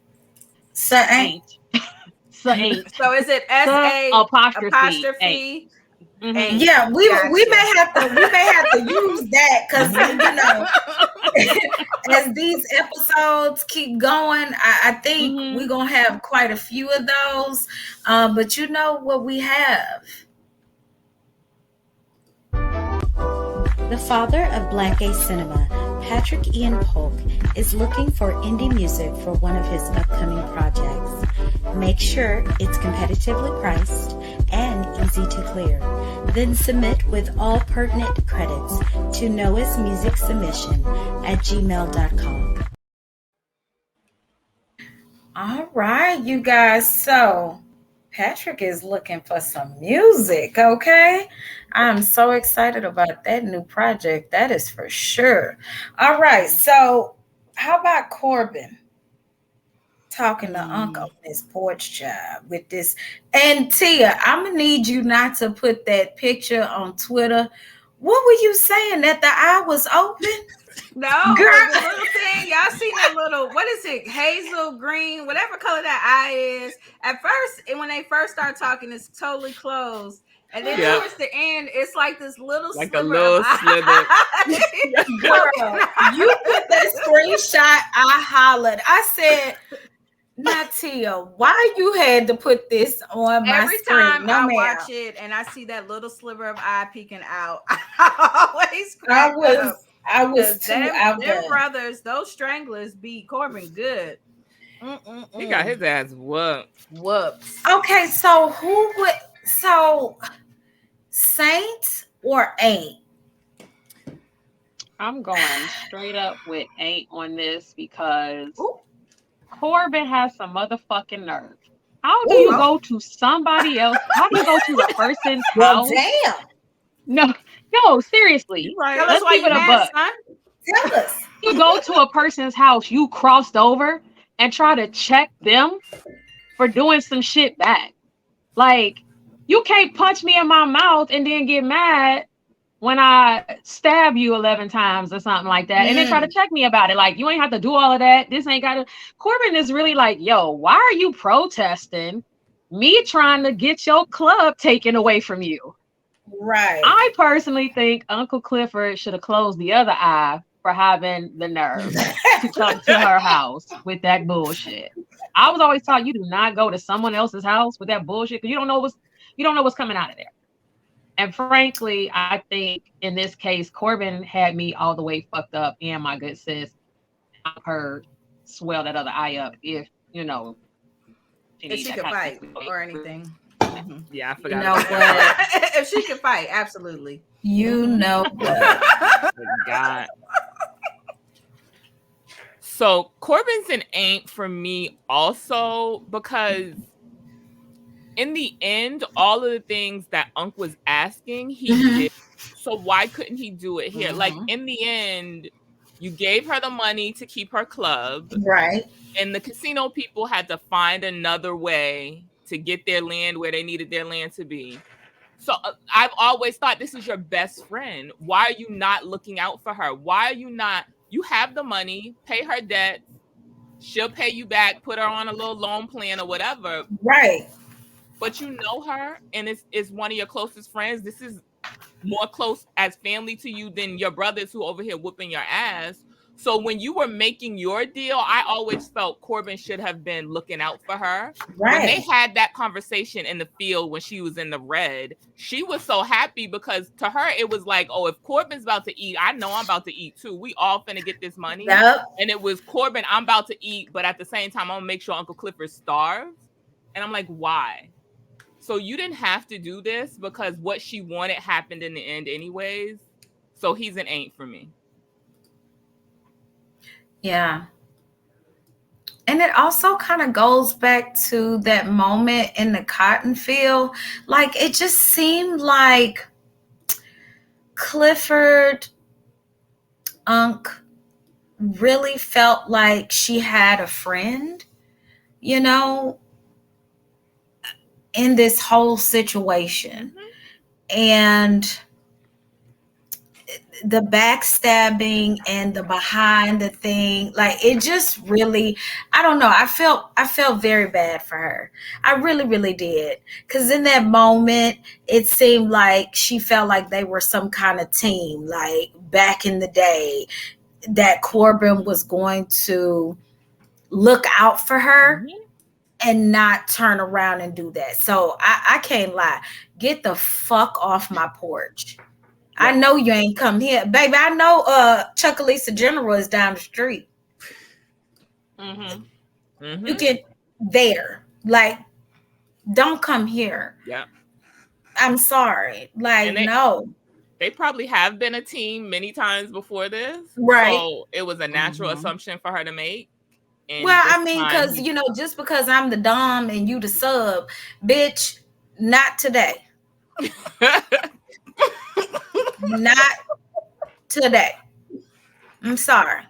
Saint. Saint. So is it S-A apostrophe? Yeah, we may have to use that because as these episodes keep going, I think we're gonna have quite a few of those. But you know what we have? The father of Black Gay Cinema, Patrick Ian Polk, is looking for indie music for one of his upcoming projects. Make sure it's competitively priced and easy to clear. Then submit with all pertinent credits to noahsmusicsubmission@gmail.com. All right, you guys. So Patrick is looking for some music, okay? I'm so excited about that new project. That is for sure. All right, so how about Corbin talking to Uncle on his porch job with this? And Tia, I'm gonna need you not to put that picture on Twitter. What were you saying, that the eye was open? No, girl, the little thing. Y'all seen that little, what is it? Hazel green, whatever color that eye is. At first, and when they first start talking, it's totally closed. And then towards the end, it's like this little like sliver a little slither. Girl, you put that screenshot, I hollered. I said, Natia, why you had to put this on my every screen? time No, I ma'am. watch it and I see that little sliver of eye peeking out, I always crack up. I was too out Them there. brothers, those stranglers beat Corbin good. He got his ass whooped. Whoops. Okay, so Saint or Ain't? I'm going straight up with Ain't on this because Corbin has some motherfucking nerve. How do you go to somebody else? How do you go to a person's house? Damn. No, seriously. Right. Let's keep it a buck. Tell us. You go to a person's house, you crossed over and try to check them for doing some shit back. Like, You can't punch me in my mouth and then get mad when I stab you 11 times or something like that, and then try to check me about it. Like, you ain't have to do all of that. This ain't got to. Corbin is really like, yo, why are you protesting me trying to get your club taken away from you? Right. I personally think Uncle Clifford should have closed the other eye for having the nerve to come to her house with that bullshit. I was always taught you do not go to someone else's house with that bullshit because you don't know what's coming out of there. And frankly, I think in this case, Corbin had me all the way fucked up and my good sis. Her swell that other eye up if if she could fight or anything. Yeah, I forgot. You know what? If she could fight, absolutely. You know what? God. So Corbin's an ain't for me also because in the end, all of the things that Unc was asking, he did. So why couldn't he do it here? Like in the end, you gave her the money to keep her club. Right. And the casino people had to find another way to get their land where they needed their land to be. So I've always thought this is your best friend. Why are you not looking out for her? Why are you not? You have the money, pay her debt. She'll pay you back, put her on a little loan plan or whatever. Right. But you know her and it's one of your closest friends. This is more close as family to you than your brothers who over here whooping your ass. So when you were making your deal, I always felt Corbin should have been looking out for her. Right. When they had that conversation in the field when she was in the red, she was so happy because to her, it was like, oh, if Corbin's about to eat, I know I'm about to eat too. We all finna get this money. Yep. And it was Corbin, I'm about to eat, but at the same time, I'm gonna make sure Uncle Clifford starves. And I'm like, why? So you didn't have to do this because what she wanted happened in the end anyways. So he's an ain't for me. Yeah. And it also kind of goes back to that moment in the cotton field. Like, it just seemed like Clifford, Unc, really felt like she had a friend, in this whole situation. And the backstabbing and the behind the thing, like it just really, I don't know. I felt very bad for her. I really, really did. Because in that moment, it seemed like she felt like they were some kind of team, like back in the day, that Corbin was going to look out for her and not turn around and do that. So I can't lie. Get the fuck off my porch. I know you ain't come here, baby. I know Chuckalisa General is down the street. You can there. Like, don't come here. Yeah. I'm sorry. Like, no. They probably have been a team many times before this. Right. So it was a natural assumption for her to make. And well, I mean, because just because I'm the dom and you the sub, bitch, not today. Not today. I'm sorry.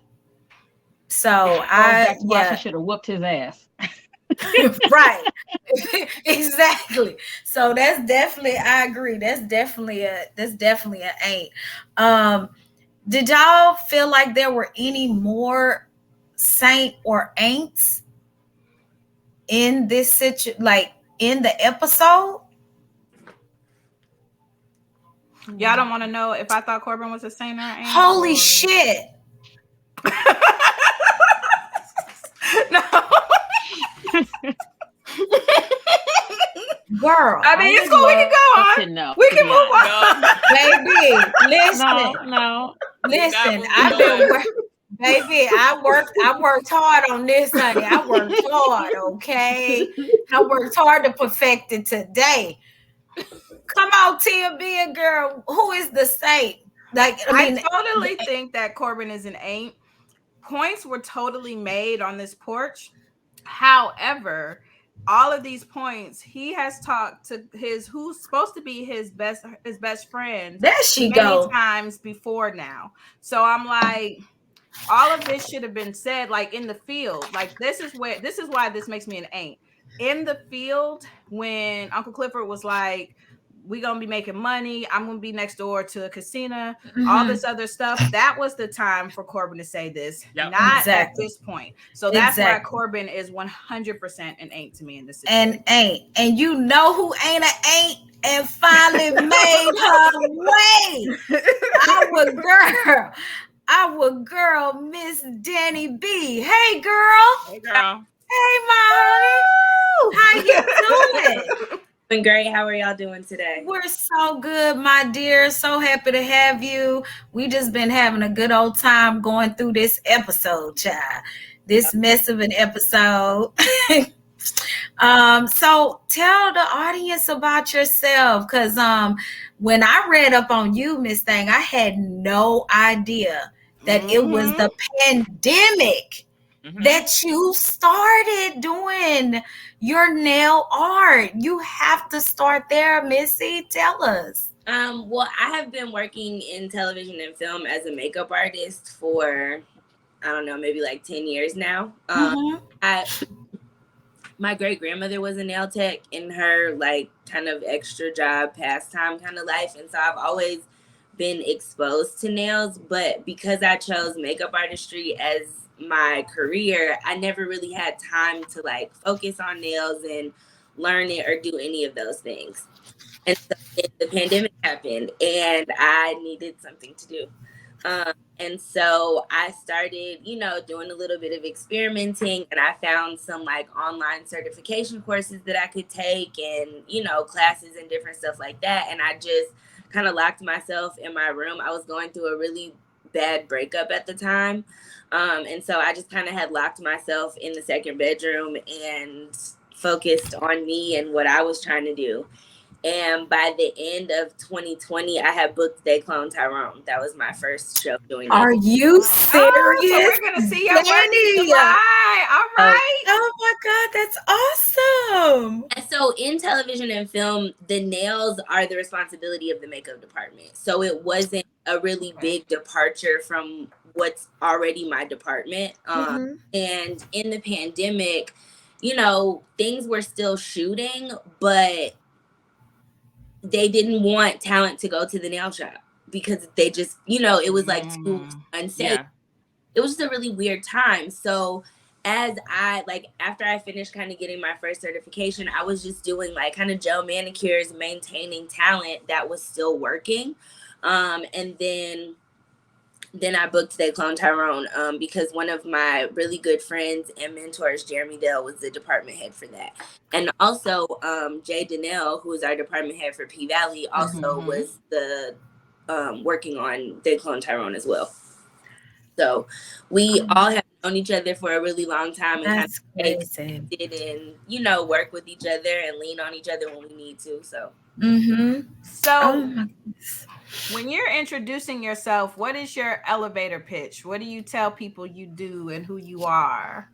So she should have whooped his ass. Right. Exactly. So that's definitely, I agree. That's definitely an ain't. Did y'all feel like there were any more saint or ain'ts in this situation, like in the episode? Y'all don't want to know if I thought Corbin was a saint or an ain't? Holy shit. No. Girl. I mean, it's cool. We can go on. No, we can move on. Baby, listen. No. Listen, I've been baby, I worked hard on this, honey. I worked hard, okay? I worked hard to perfect it today. Come on, Tia, be a girl. Who is the saint? Like, I totally think that Corbin is an ain't. Points were totally made on this porch. However, all of these points, he has talked to who's supposed to be his best friend. There she many times before now. So I'm like, all of this should have been said like in the field. Like this is why this makes me an ain't. in the field when Uncle Clifford was like, "We gonna be making money. I'm gonna be next door to a casino, all this other stuff." That was the time for Corbin to say this, Yep. not at Exactly. this point. So that's why Exactly. Corbin is 100% an ain't to me in this situation. And ain't. And you know who ain't a ain't and finally made her way. Our girl. Our girl, Miss Danie B. Hey girl. Hey, girl. Hey my honey. How you doing? Doing great. How are y'all doing today? We're so good, my dear. So happy to have you. We just been having a good old time going through this episode, child. This mess of an episode. So tell the audience about yourself, because when I read up on you, Miss Thing, I had no idea that it was the pandemic that you started doing your nail art. You have to start there, Missy. Tell us. Well, I have been working in television and film as a makeup artist for, I don't know, maybe like 10 years now. My great grandmother was a nail tech in her like kind of extra job pastime kind of life, and so I've always been exposed to nails. But because I chose makeup artistry as my career, I never really had time to like focus on nails and learn it or do any of those things. And so then the pandemic happened and I needed something to do. And so I started, doing a little bit of experimenting, and I found some like online certification courses that I could take and, classes and different stuff like that. And I just kind of locked myself in my room. I was going through a really bad breakup at the time. And so I just kind of had locked myself in the second bedroom and focused on me and what I was trying to do. And by the end of 2020, I had booked They Clone Tyrone. That was my first show doing it. Are you serious? So we're going to see your work in July. All right. Oh my God, that's awesome. And so in television and film, the nails are the responsibility of the makeup department. So it wasn't a really big departure from what's already my department. And in the pandemic, things were still shooting, but they didn't want talent to go to the nail shop because they just, it was like too unsafe. Yeah. It was just a really weird time. So after I finished kind of getting my first certification, I was just doing like kind of gel manicures, maintaining talent that was still working. And then I booked They Clone Tyrone because one of my really good friends and mentors, Jeremy Dell, was the department head for that. And also Jay Donnell, who was our department head for PValley, also was the working on They Clone Tyrone as well. So we all have known each other for a really long time and kind of did and, work with each other and lean on each other when we need to. So. So when you're introducing yourself, what is your elevator pitch? What do you tell people you do and who you are?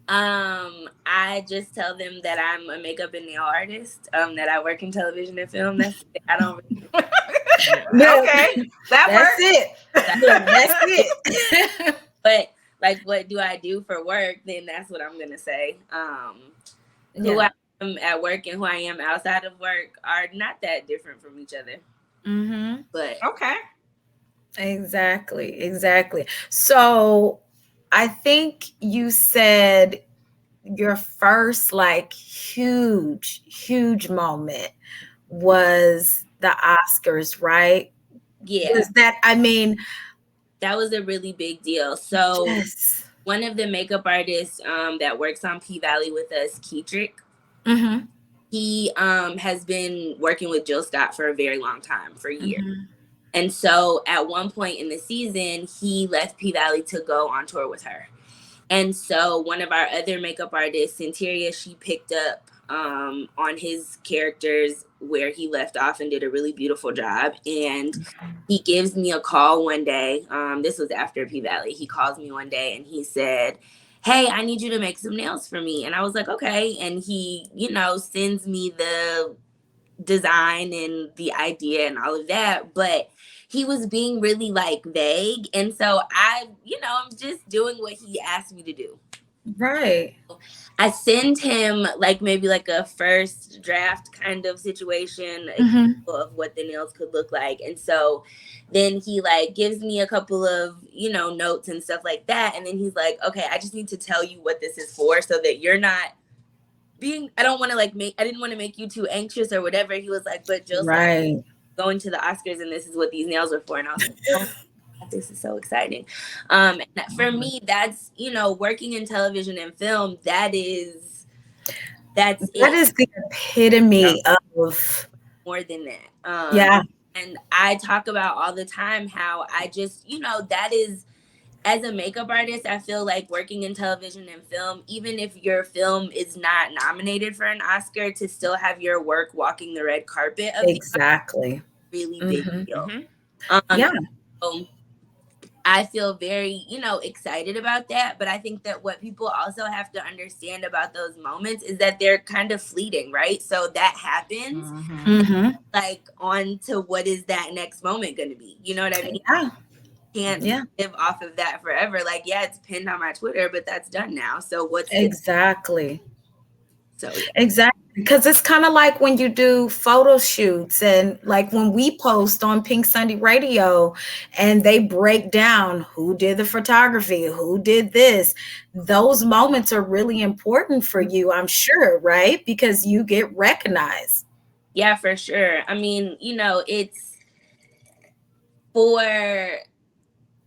I just tell them that I'm a makeup and nail artist, that I work in television and film. That's it. I don't really... Okay, that's it. That's it. But like, what do I do for work? Then that's what I'm gonna say. Who I am at work and who I am outside of work are not that different from each other. But okay. Exactly. So I think you said your first like huge moment was the Oscars, right? Yeah. Was that, that was a really big deal. So one of the makeup artists that works on PValley with us, Keetrick, he has been working with Jill Scott for a very long time, for years. And so at one point in the season, he left PValley to go on tour with her. And so one of our other makeup artists, Centuria, she picked up on his characters where he left off and did a really beautiful job. And he gives me a call one day. This was after PValley. He calls me one day and he said, "Hey, I need you to make some nails for me." And I was like, okay. And he, sends me the design and the idea and all of that, but he was being really like vague. And so I'm just doing what he asked me to do. Right. I send him like maybe like a first draft kind of situation, Mm-hmm. example of what the nails could look like. And so then he like gives me a couple of, notes and stuff like that. And then he's like, okay, I just need to tell you what this is for so that you're not I don't want to I didn't want to make you too anxious or whatever. He was like, but Jill's Right. going to the Oscars and this is what these nails are for. And I was like, oh, this is so exciting. And for me, that's, working in television and film, that's That it. is the epitome of, More than that. yeah, And I talk about all the time how I just, that is, as a makeup artist, I feel like working in television and film, even if your film is not nominated for an Oscar, to still have your work walking the red carpet of the exactly. really big Mm-hmm. deal. Yeah. So I feel very, excited about that. But I think that what people also have to understand about those moments is that they're kind of fleeting, right? So that happens. Mm-hmm. Like, on to what is that next moment going to be? You know what I mean? Yeah. Can't Yeah. live off of that forever. Like, yeah, it's pinned on my Twitter, but that's done now. So what's this? Exactly. So yeah. Exactly. Because it's kind of like when you do photo shoots and like when we post on Pink Sunday Radio and they break down who did the photography, who did this. Those moments are really important for you, I'm sure, right? Because you get recognized. Yeah, for sure. I mean, it's for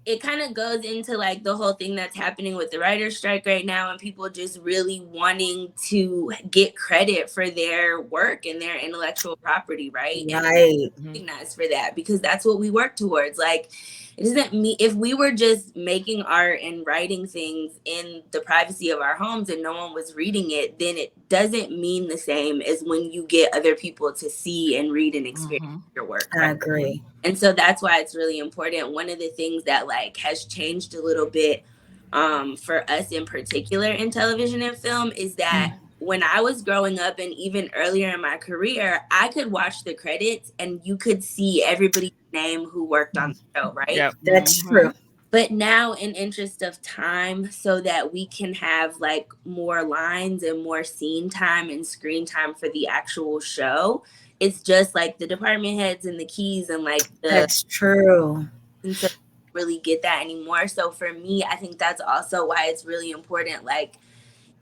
it kind of goes into like the whole thing that's happening with the writer's strike right now and people just really wanting to get credit for their work and their intellectual property, right? Right. And recognized for that because that's what we work towards. Like, it doesn't mean if we were just making art and writing things in the privacy of our homes and no one was reading it, then it doesn't mean the same as when you get other people to see and read and experience your work, I right? agree. And so that's why it's really important. One of the things that like has changed a little bit for us in particular in television and film is that when I was growing up and even earlier in my career, I could watch the credits and you could see everybody's name who worked on the show, right? Yep. That's true. But now, in interest of time, so that we can have like more lines and more scene time and screen time for the actual show, it's just like the department heads and the keys and like That's true. and so really get that anymore. So for me, I think that's also why it's really important. Like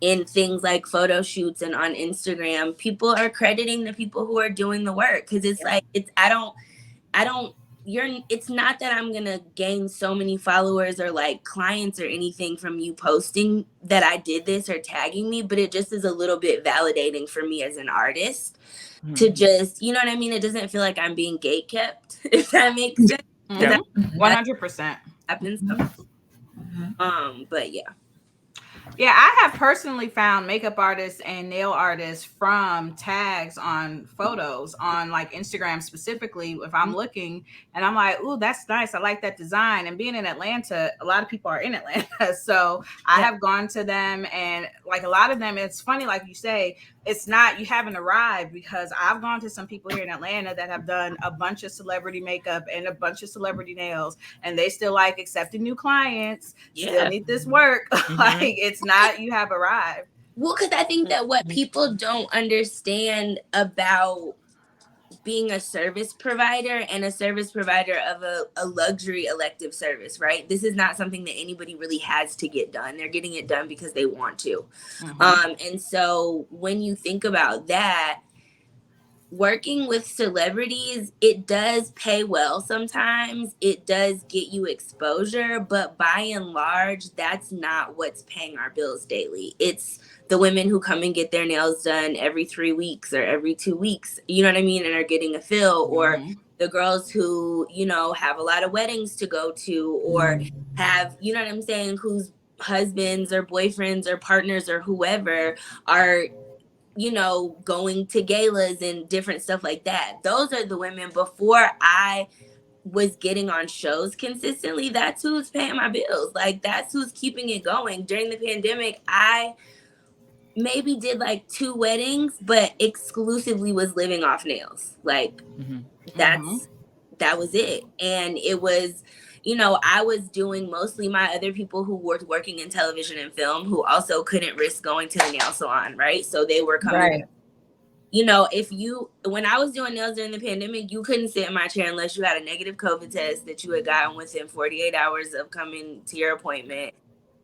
in things like photo shoots and on Instagram, people are crediting the people who are doing the work because it's like I don't it's not that I'm gonna gain so many followers or like clients or anything from you posting that I did this or tagging me, but it just is a little bit validating for me as an artist to just, you know what I mean? It doesn't feel like I'm being gatekept, if that makes sense. 100%. Happens. But yeah. Yeah, I have personally found makeup artists and nail artists from tags on photos on like Instagram specifically. If I'm looking and I'm like, "Ooh, that's nice. I like that design." And being in Atlanta, a lot of people are in Atlanta, so I have gone to them and like a lot of them. It's funny, like you say, it's not you haven't arrived because I've gone to some people here in Atlanta that have done a bunch of celebrity makeup and a bunch of celebrity nails, and they still like accepting new clients. Still need this work. Like it's not you have arrived. Well, because I think that what people don't understand about being a service provider and a service provider of a luxury elective service, right? This is not something that anybody really has to get done. They're getting it done because they want to. And so when you think about that, working with celebrities, it does pay well sometimes. It does get you exposure, but by and large, that's not what's paying our bills daily. It's the women who come and get their nails done every 3 weeks or every 2 weeks, you know what I mean, and are getting a fill, or the girls who, have a lot of weddings to go to, or have, you know what I'm saying, whose husbands or boyfriends or partners or whoever are going to galas and different stuff like that. Those are the women before I was getting on shows consistently. That's who's paying my bills. Like that's who's keeping it going. During the pandemic, I maybe did like 2 weddings, but exclusively was living off nails. Like that's that was it. And it was, you know, I was doing mostly my other people who were working in television and film who also couldn't risk going to the nail salon, right? So they were coming. Right. You know, when I was doing nails during the pandemic, you couldn't sit in my chair unless you had a negative COVID test that you had gotten within 48 hours of coming to your appointment.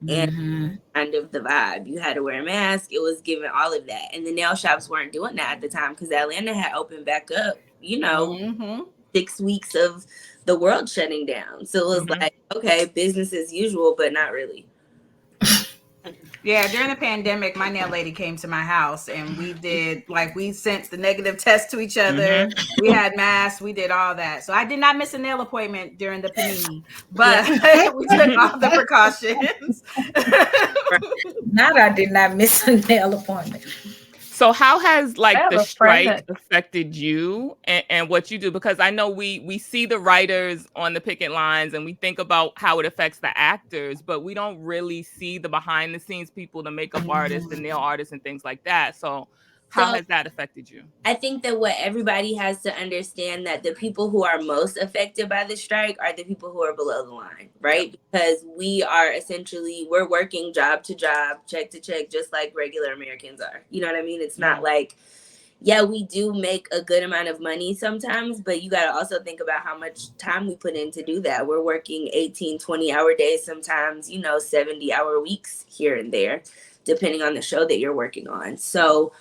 And kind of the vibe. You had to wear a mask. It was given all of that. And the nail shops weren't doing that at the time because Atlanta had opened back up, you know, 6 weeks of the world shutting down. So it was like, okay, business as usual, but not really. Yeah, during the pandemic, my nail lady came to my house and we did, like, we sent the negative test to each other. We had masks, we did all that. So I did not miss a nail appointment during the panini, but we took all the precautions. Not I did not miss a nail appointment. So how has like have the a friend strike affected you and what you do? Because I know we see the writers on the picket lines and we think about how it affects the actors, but we don't really see the behind the scenes people, the makeup artists, the nail artists, and things like that. So how has that affected you? I think that what everybody has to understand that the people who are most affected by the strike are the people who are below the line, right? Because we are essentially, we're working job to job, check to check, just like regular Americans are. You know what I mean? It's not like, yeah, we do make a good amount of money sometimes, but you got to also think about how much time we put in to do that. We're working 18, 20-hour days, sometimes, you know, 70-hour weeks here and there, depending on the show that you're working on. So,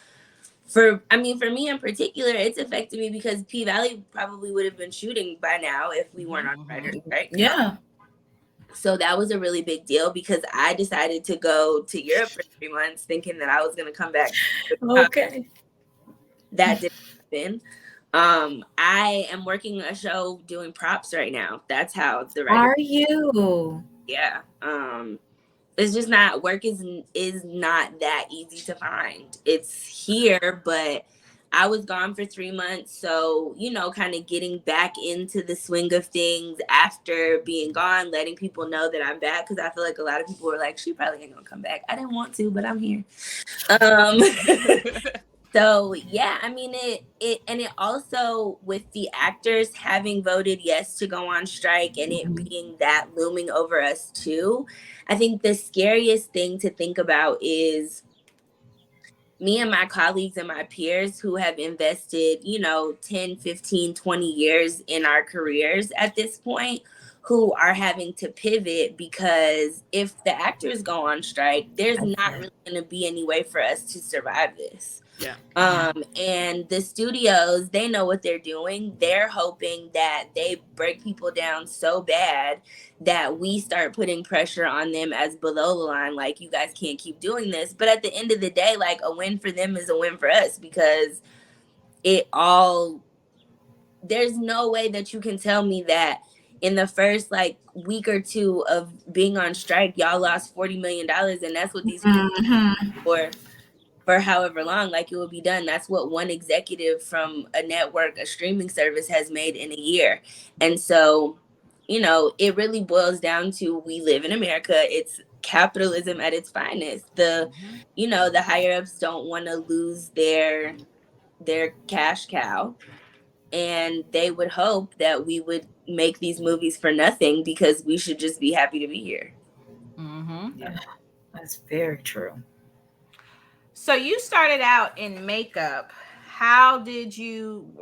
for me in particular, it's affected me because PValley probably would have been shooting by now if we weren't on writers, right? Yeah. So that was a really big deal because I decided to go to Europe for 3 months thinking that I was going to come back. Okay. That didn't happen. I am working a show doing props right now. That's how the writer. Are you? Yeah. It's just not, work is not that easy to find. It's here, but I was gone for 3 months. So, you know, kind of getting back into the swing of things after being gone, letting people know that I'm back. Cause I feel like a lot of people were like, she probably ain't gonna come back. I didn't want to, but I'm here. So yeah, I mean it also with the actors having voted yes to go on strike and it being that looming over us too. I think the scariest thing to think about is me and my colleagues and my peers who have invested, you know, 10, 15, 20 years in our careers at this point, who are having to pivot because if the actors go on strike, there's not really going to be any way for us to survive this. Yeah. And the studios, they know what they're doing. They're hoping that they break people down so bad that we start putting pressure on them as below the line, like, you guys can't keep doing this. But at the end of the day, like, a win for them is a win for us because there's no way that you can tell me that in the first like week or two of being on strike, y'all lost $40 million, and that's what these people for however long, like, it will be done. That's what one executive from a network, a streaming service, has made in a year. And so, you know, it really boils down to, we live in America. It's capitalism at its finest. You know, the higher ups don't want to lose their cash cow. And they would hope that we would make these movies for nothing because we should just be happy to be here. Yeah, that's very true. So you started out in makeup. How did you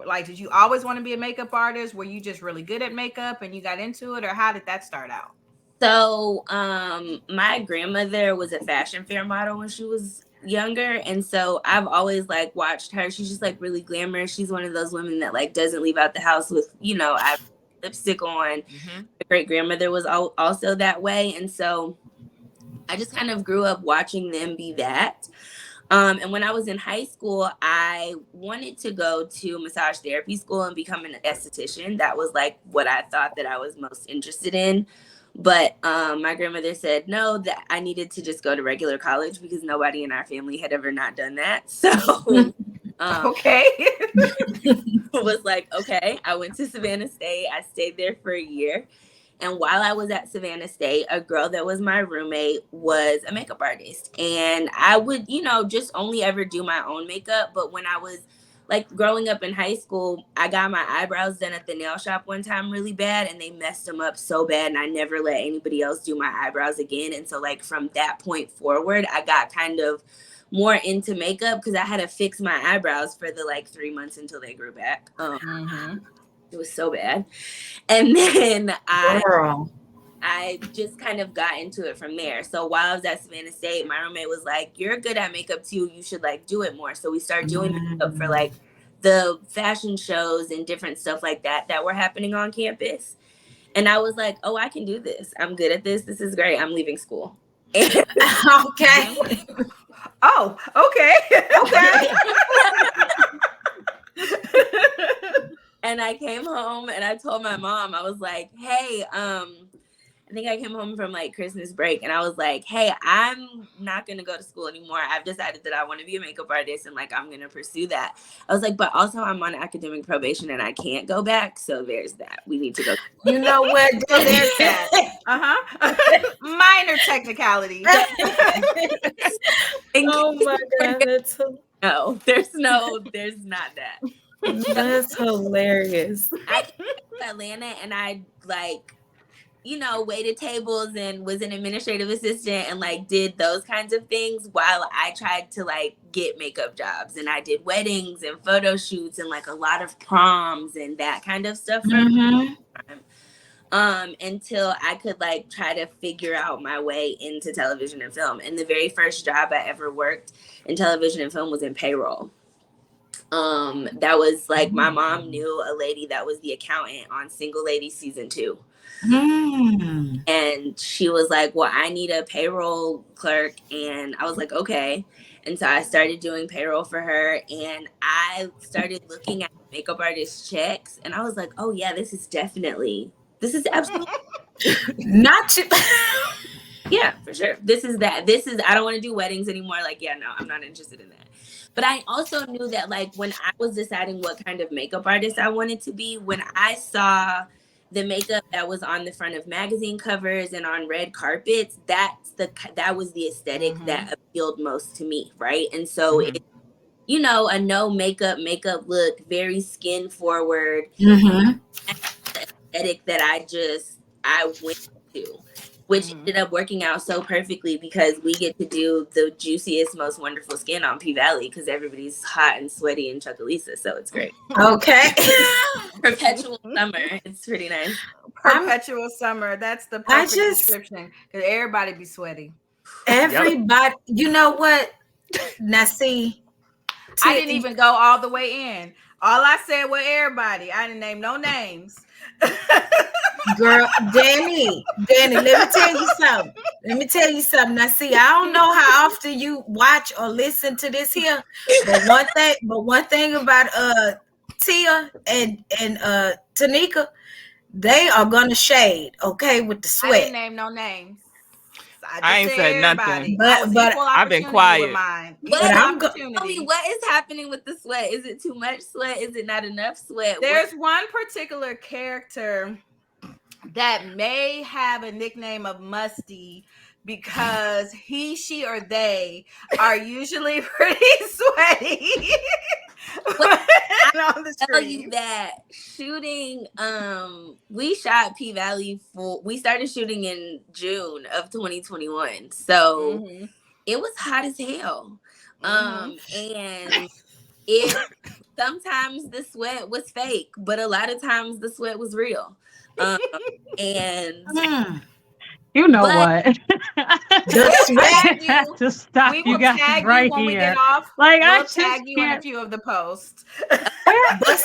always want to be a makeup artist? Were you just really good at makeup and you got into it, or how did that start out? So, my grandmother was a fashion fair model when she was younger, and so I've always like watched her. She's just like really glamorous. She's one of those women that like doesn't leave out the house with, you know, lipstick on. My great grandmother was also that way, and so I just kind of grew up watching them be that. And when I was in high school, I wanted to go to massage therapy school and become an esthetician. That was like what I thought that I was most interested in. But my grandmother said no, that I needed to just go to regular college because nobody in our family had ever not done that. So okay. was like, okay, I went to Savannah State. I stayed there for a year. And while I was at Savannah State, a girl that was my roommate was a makeup artist. And I would, you know, just only ever do my own makeup. But when I was like growing up in high school, I got my eyebrows done at the nail shop one time really bad, and they messed them up so bad, and I never let anybody else do my eyebrows again. And so like from that point forward, I got kind of more into makeup because I had to fix my eyebrows for the like 3 months until they grew back. It was so bad. And then I just kind of got into it from there. So while I was at Savannah State, my roommate was like, "You're good at makeup too. You should like do it more." So we started doing makeup for like the fashion shows and different stuff like that were happening on campus. And I was like, "Oh, I can do this. I'm good at this. This is great. I'm leaving school." Okay. Oh, okay. And I came home and I told my mom, I was like, "Hey, I think I came home from like Christmas break and I was like, hey, I'm not going to go to school anymore. I've decided that I want to be a makeup artist and like, I'm going to pursue that." I was like, but also I'm on academic probation and I can't go back. So there's that. We need to go. You know what? There's that. Minor technicality. Oh my God. No, there's not that. That's hilarious. I came to Atlanta and I like, waited tables and was an administrative assistant and like did those kinds of things while I tried to like get makeup jobs. And I did weddings and photo shoots and like a lot of proms and that kind of stuff until I could like try to figure out my way into television and film. And the very first job I ever worked in television and film was in payroll. That was like my mom knew a lady that was the accountant on Single Ladies season 2. And she was like, well, I need a payroll clerk. And I was like, okay. And so I started doing payroll for her and I started looking at makeup artist checks and I was like, oh yeah, this is absolutely not you. Yeah, for sure. This is I don't want to do weddings anymore. Like, yeah, no, I'm not interested in that. But I also knew that like when I was deciding what kind of makeup artist I wanted to be, when I saw the makeup that was on the front of magazine covers and on red carpets, that was the aesthetic that appealed most to me, right? And so it, a no makeup look, very skin forward aesthetic that I went to, which ended up working out so perfectly because we get to do the juiciest, most wonderful skin on PValley because everybody's hot and sweaty and Chuckalisa, so it's great. Okay. Perpetual summer. It's pretty nice. Perpetual summer. That's the perfect description because everybody be sweaty. Everybody, you know what? Now see, I didn't even go all the way in. All I said was everybody. I didn't name no names. Girl, Danie, let me tell you something. Now, see, I don't know how often you watch or listen to this here, but one thing about Tia and Tanika, they are gonna shade, okay, with the sweat. I didn't name no names. I ain't said nothing. But I've been quiet. Tell me what is happening with the sweat. Is it too much sweat? Is it not enough sweat? There's one particular character that may have a nickname of Musty because he, she, or they are usually pretty sweaty. I'll tell you that shooting, we shot P-Valley we started shooting in June of 2021. So it was hot as hell. And sometimes the sweat was fake, but a lot of times the sweat was real. And you know what? To stop we you will guys tag right you when here. we get off. Like we'll I just tag you in a can't. few of the posts. Where's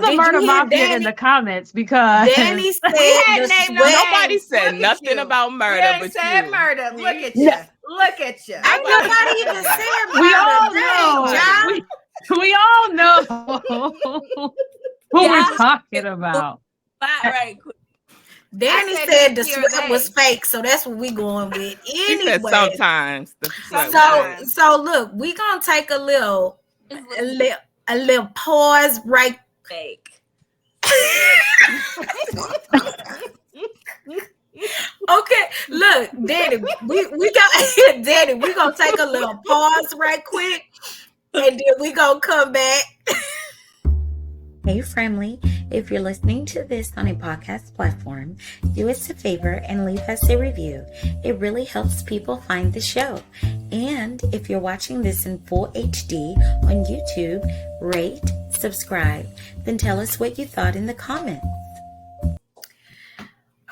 the murder mafia in the comments? Because Danie said nobody said nothing about murder, but said you. murder. Look at you. Look at you. Nobody even said murder. We all know who we're talking about. Right quick. Danie said the sweat was fake, so that's what we going with. Anyway, She said sometimes. So look, we gonna take a little pause right. Fake. Okay, look, Danie, we got Danie. We gonna take a little pause right quick, And then we gonna come back. Hey, Friendly, if you're listening to this on a podcast platform, do us a favor and leave us a review. It really helps people find the show. And if you're watching this in full HD on YouTube, rate, subscribe, then tell us what you thought in the comments.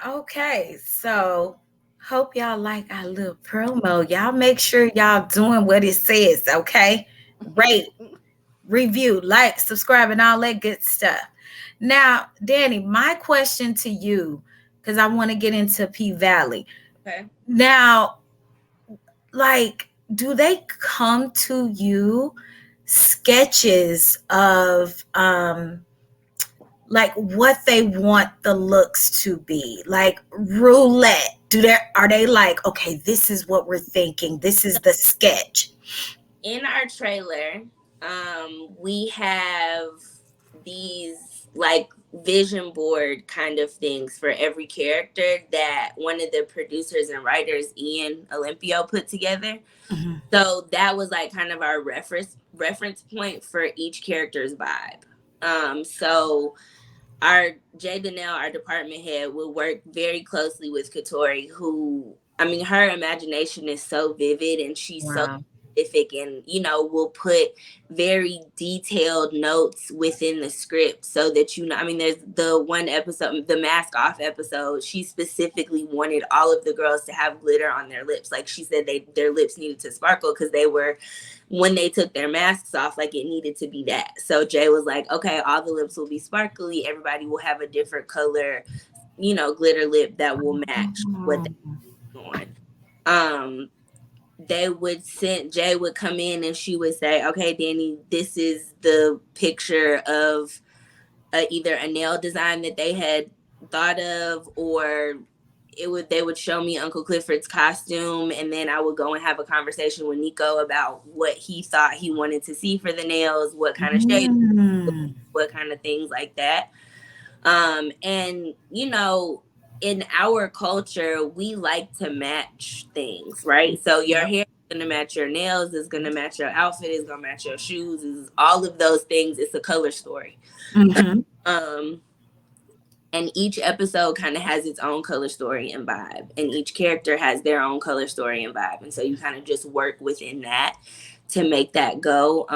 Okay, so hope y'all like our little promo. Y'all make sure y'all doing what it says, okay? Rate, review, like, subscribe, and all that good stuff. Now, Danie, my question to you, because I want to get into PValley. Okay. Now, like, do they come to you sketches of like what they want the looks to be? Like roulette. Are they like, okay, this is what we're thinking. This is the sketch. In our trailer, we have these like vision board kind of things for every character that one of the producers and writers, Ian Olympio, put together. Mm-hmm. So that was like kind of our reference point for each character's vibe. So our Jay Danielle, our department head, will work very closely with Katori, who, I mean, her imagination is so vivid and she's so specific, and will put very detailed notes within the script so that I mean, there's the one episode, the mask off episode, she specifically wanted all of the girls to have glitter on their lips. Like she said, their lips needed to sparkle because they were, when they took their masks off, like it needed to be that. So Jay was like, okay, all the lips will be sparkly, everybody will have a different color, glitter lip that will match what they're on. Jay would come in and she would say, okay, Danie, this is the picture of either a nail design that they had thought of, or they would show me Uncle Clifford's costume, and then I would go and have a conversation with Nico about what he thought he wanted to see for the nails, what kind of shade, what kind of things like that. And in our culture, we like to match things, right? So your hair is going to match your nails, is going to match your outfit, is going to match your shoes, is all of those things. It's a color story. Mm-hmm. And each episode kind of has its own color story and vibe, and each character has their own color story and vibe. And so you kind of just work within that to make that go.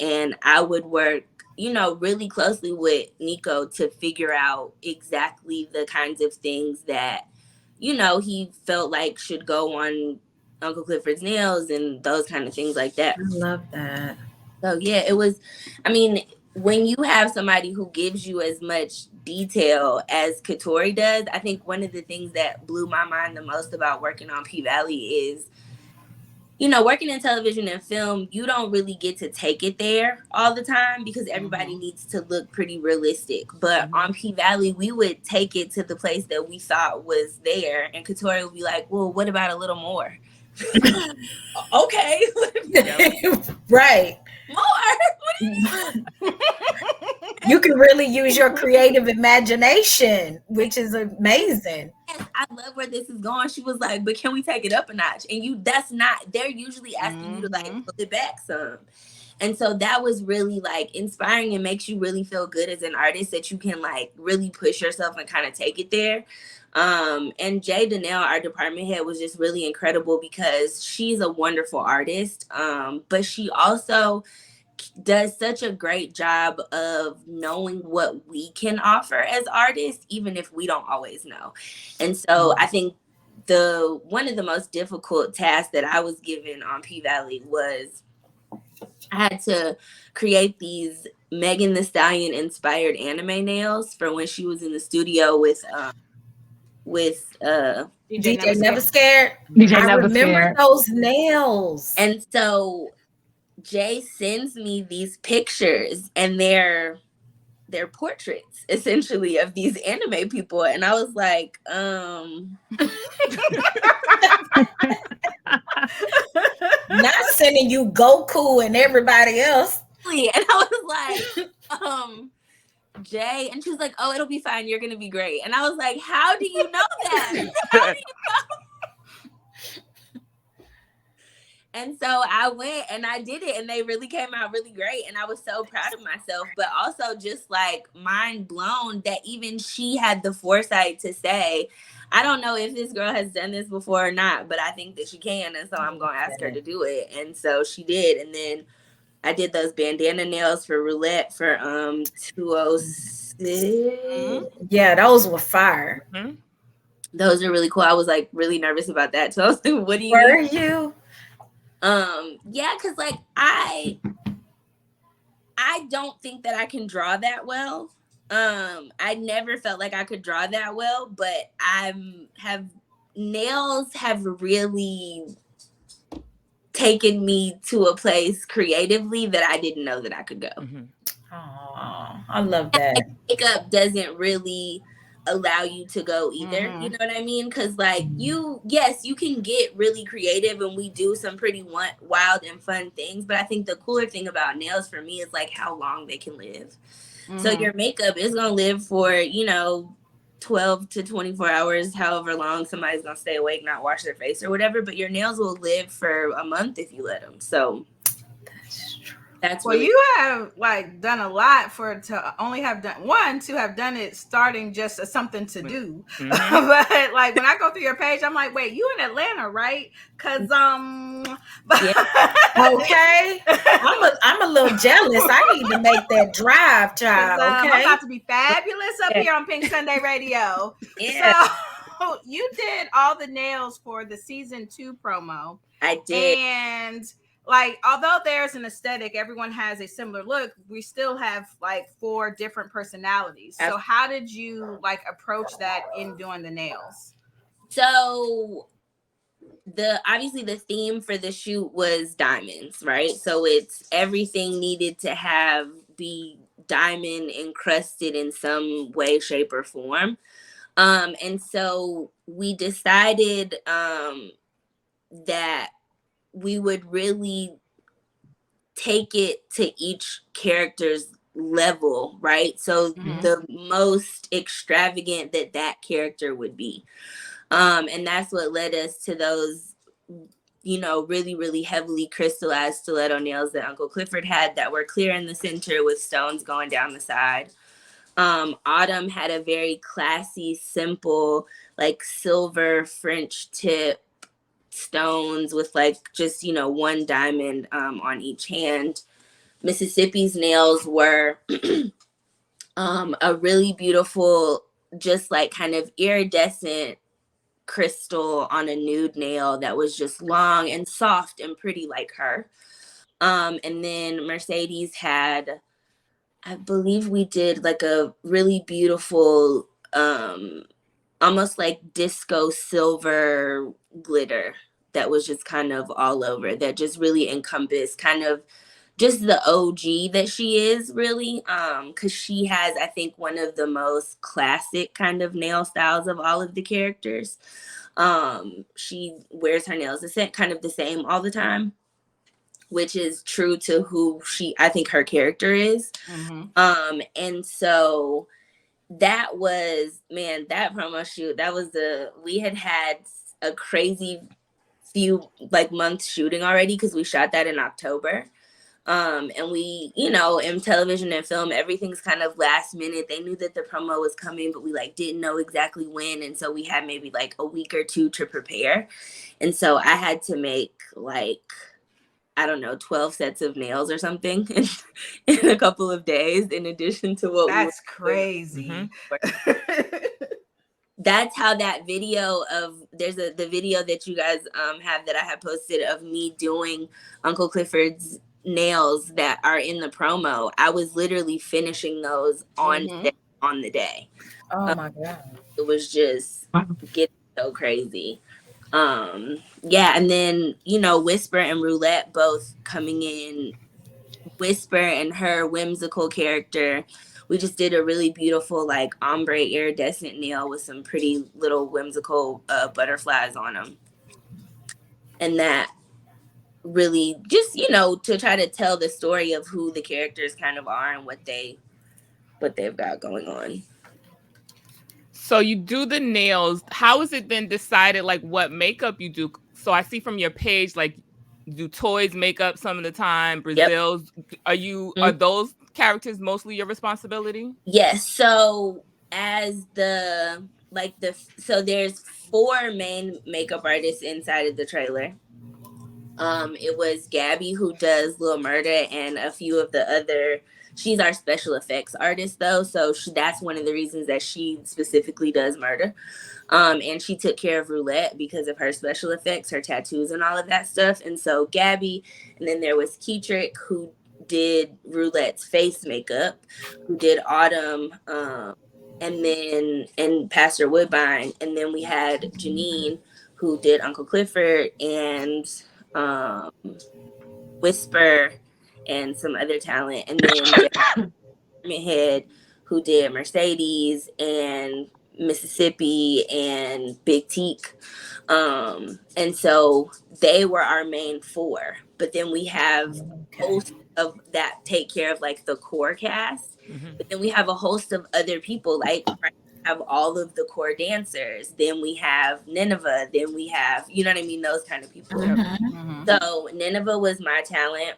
And I would work really closely with Nico to figure out exactly the kinds of things that, he felt like should go on Uncle Clifford's nails and those kind of things like that. I love that. So yeah, it was, I mean, when you have somebody who gives you as much detail as Katori does, I think one of the things that blew my mind the most about working on PValley is, working in television and film, you don't really get to take it there all the time because everybody needs to look pretty realistic. But on PValley, we would take it to the place that we thought was there, and Katori would be like, well, what about a little more? Okay. Right. More? What do you mean? You can really use your creative imagination, which is amazing. And I love where this is going. She was like, but can we take it up a notch? And they're usually asking you to like pull it back some. And so that was really like inspiring and makes you really feel good as an artist that you can like really push yourself and kind of take it there. And Jay Danielle, our department head, was just really incredible because she's a wonderful artist. But she also does such a great job of knowing what we can offer as artists, even if we don't always know. And so I think one of the most difficult tasks that I was given on PValley was I had to create these Megan Thee Stallion inspired anime nails for when she was in the studio with DJ Never Scared. DJ I remember those nails. And so Jay sends me these pictures, and they're portraits essentially of these anime people, and I was like, not sending you Goku and everybody else. And I was like, Jay, and she was like, oh, it'll be fine, you're gonna be great. And I was like, how do you know that? How do you know? And so I went and I did it, and they really came out really great. And I was so proud of myself, but also just like mind blown that even she had the foresight to say, I don't know if this girl has done this before or not, but I think that she can. And so I'm going to ask her to do it. And so she did. And then I did those bandana nails for roulette for 206. Yeah, those were fire. Mm-hmm. Those are really cool. I was like really nervous about that. So I was like, what do you Were need? you? Yeah, because like I don't think that I can draw that well. I never felt like I could draw that well, but nails have really taken me to a place creatively that I didn't know that I could go. Mm-hmm. Oh, I love that. Makeup doesn't really allow you to go either. You know what I mean? Because like yes, you can get really creative, and we do some pretty wild and fun things. But I think the cooler thing about nails for me is like how long they can live. So your makeup is gonna live for 12 to 24 hours, however long somebody's gonna stay awake, not wash their face or whatever. But your nails will live for a month if you let them. So that's well, really you have like done a lot to only have done to have done it starting just as something to do. Mm-hmm. But like when I go through your page, I'm like, wait, you in Atlanta, right? Because okay, I'm a little jealous. I need to make that drive, child. Okay, I'm about to be fabulous up here on Pink Sunday Radio. Yeah. So you did all the nails for the season 2 promo. I did. And like, although there's an aesthetic, everyone has a similar look, we still have like 4 different personalities. So how did you like approach that in doing the nails? So obviously the theme for the shoot was diamonds, right? So it's everything needed to be diamond encrusted in some way, shape, or form. And so we decided that we would really take it to each character's level, right? So the most extravagant that character would be. And that's what led us to those, really, really heavily crystallized stiletto nails that Uncle Clifford had that were clear in the center with stones going down the side. Autumn had a very classy, simple, like silver French tip stones with like just, one diamond on each hand. Mississippi's nails were a really beautiful, just like kind of iridescent crystal on a nude nail that was just long and soft and pretty like her. And then Mercedes had, I believe we did like a really beautiful, almost like disco silver glitter that was just kind of all over, that just really encompassed kind of just the OG that she is, really, because she has, I think, one of the most classic kind of nail styles of all of the characters. She wears her nails kind of the same all the time, which is true to who I think her character is. And so that was, man, that promo shoot, we had a crazy few like months shooting already, because we shot that in October. And we, in television and film, everything's kind of last minute. They knew that the promo was coming, but we like didn't know exactly when. And so we had maybe like a week or 2 to prepare. And so I had to make like, I don't know, 12 sets of nails or something in a couple of days, in addition to what that's crazy. That's how that video there's the video that you guys have that I had posted of me doing Uncle Clifford's nails that are in the promo. I was literally finishing those on the day. Oh my God. It was just getting so crazy. Yeah, and then Whisper and Roulette both coming in. Whisper and her whimsical character, we just did a really beautiful like ombre iridescent nail with some pretty little whimsical butterflies on them. And that really just, to try to tell the story of who the characters kind of are and what they've got going on. So you do the nails. How is it then decided like what makeup you do? So I see from your page, like do toys make up some of the time? Yep. Brazil's are those characters mostly your responsibility? Yes. So as so there's 4 main makeup artists inside of the trailer. It was Gabby who does Lil Murder and a few of the other. She's our special effects artist though, so that's one of the reasons that she specifically does murder. And she took care of Roulette because of her special effects, her tattoos, and all of that stuff. And so Gabby, and then there was Keytrick who did Roulette's face makeup, who did Autumn, and Pastor Woodbine, and then we had Janine who did Uncle Clifford and Whisper and some other talent, and then Department Head who did Mercedes and Mississippi and Big Teak. And so they were our main 4. But then we have hosts of that take care of like the core cast. But then we have a host of other people, like have all of the core dancers. Then we have Nineveh. Then we have, you know what I mean? Those kind of people. So Nineveh was my talent.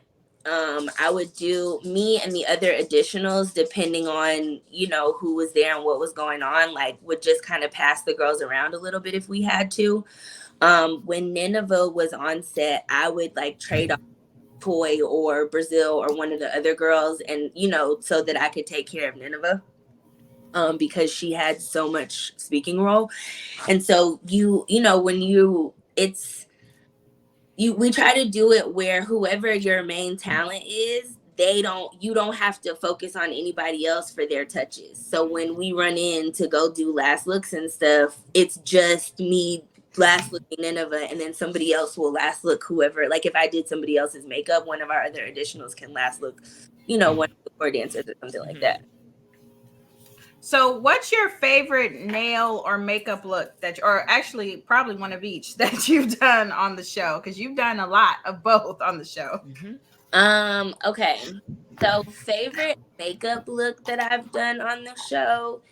I would do me and the other additionals depending on, you know, who was there and what was going on, like would just kind of pass the girls around a little bit if we had to. When Nineveh was on set, I would like trade off Toy or Brazil or one of the other girls, and, you know, so that I could take care of Nineveh. Because she had so much speaking role. And so you know, when we try to do it where whoever your main talent is, you don't have to focus on anybody else for their touches. So when we run in to go do last looks and stuff, it's just me last looking Nineveh, and then somebody else will last look whoever. Like if I did somebody else's makeup, one of our other additionals can last look, you know, one of the core dancers or something like that. So what's your favorite nail or makeup look or actually probably one of each that you've done on the show? Because you've done a lot of both on the show. Okay. So favorite makeup look that I've done on the show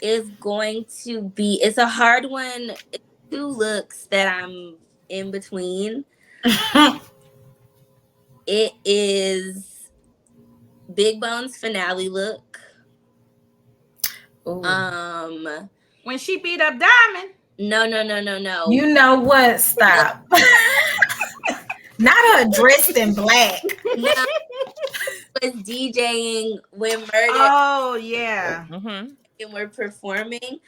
is going to be, it's a hard one. It's 2 looks that I'm in between. It is Big Bone's finale look. When she beat up Diamond. No. You know what? Stop. Not her dressed in black. No. Was DJing when Murder. Oh yeah. And we're performing.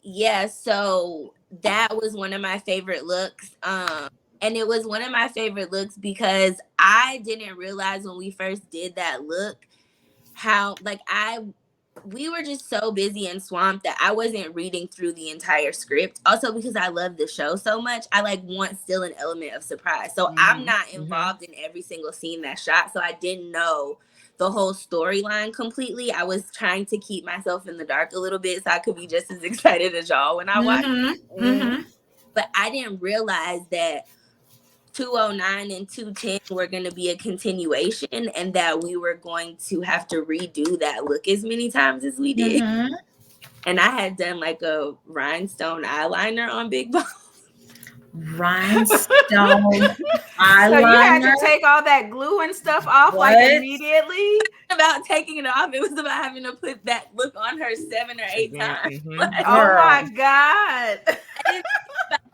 Yeah, so that was one of my favorite looks. And it was one of my favorite looks because I didn't realize when we first did that look how we were just so busy and swamped that I wasn't reading through the entire script. Also because I love the show so much, I want still an element of surprise. So I'm not involved in every single scene that's shot. So I didn't know the whole storyline completely. I was trying to keep myself in the dark a little bit so I could be just as excited as y'all when I watched. But I didn't realize that 209 and 210 were going to be a continuation and that we were going to have to redo that look as many times as we did. And I had done a rhinestone eyeliner on Big Bone. Rhinestone eyeliner. So you had to take all that glue and stuff off immediately? About taking it off. It was about having to put that look on her 7 or 8 times. Oh my God.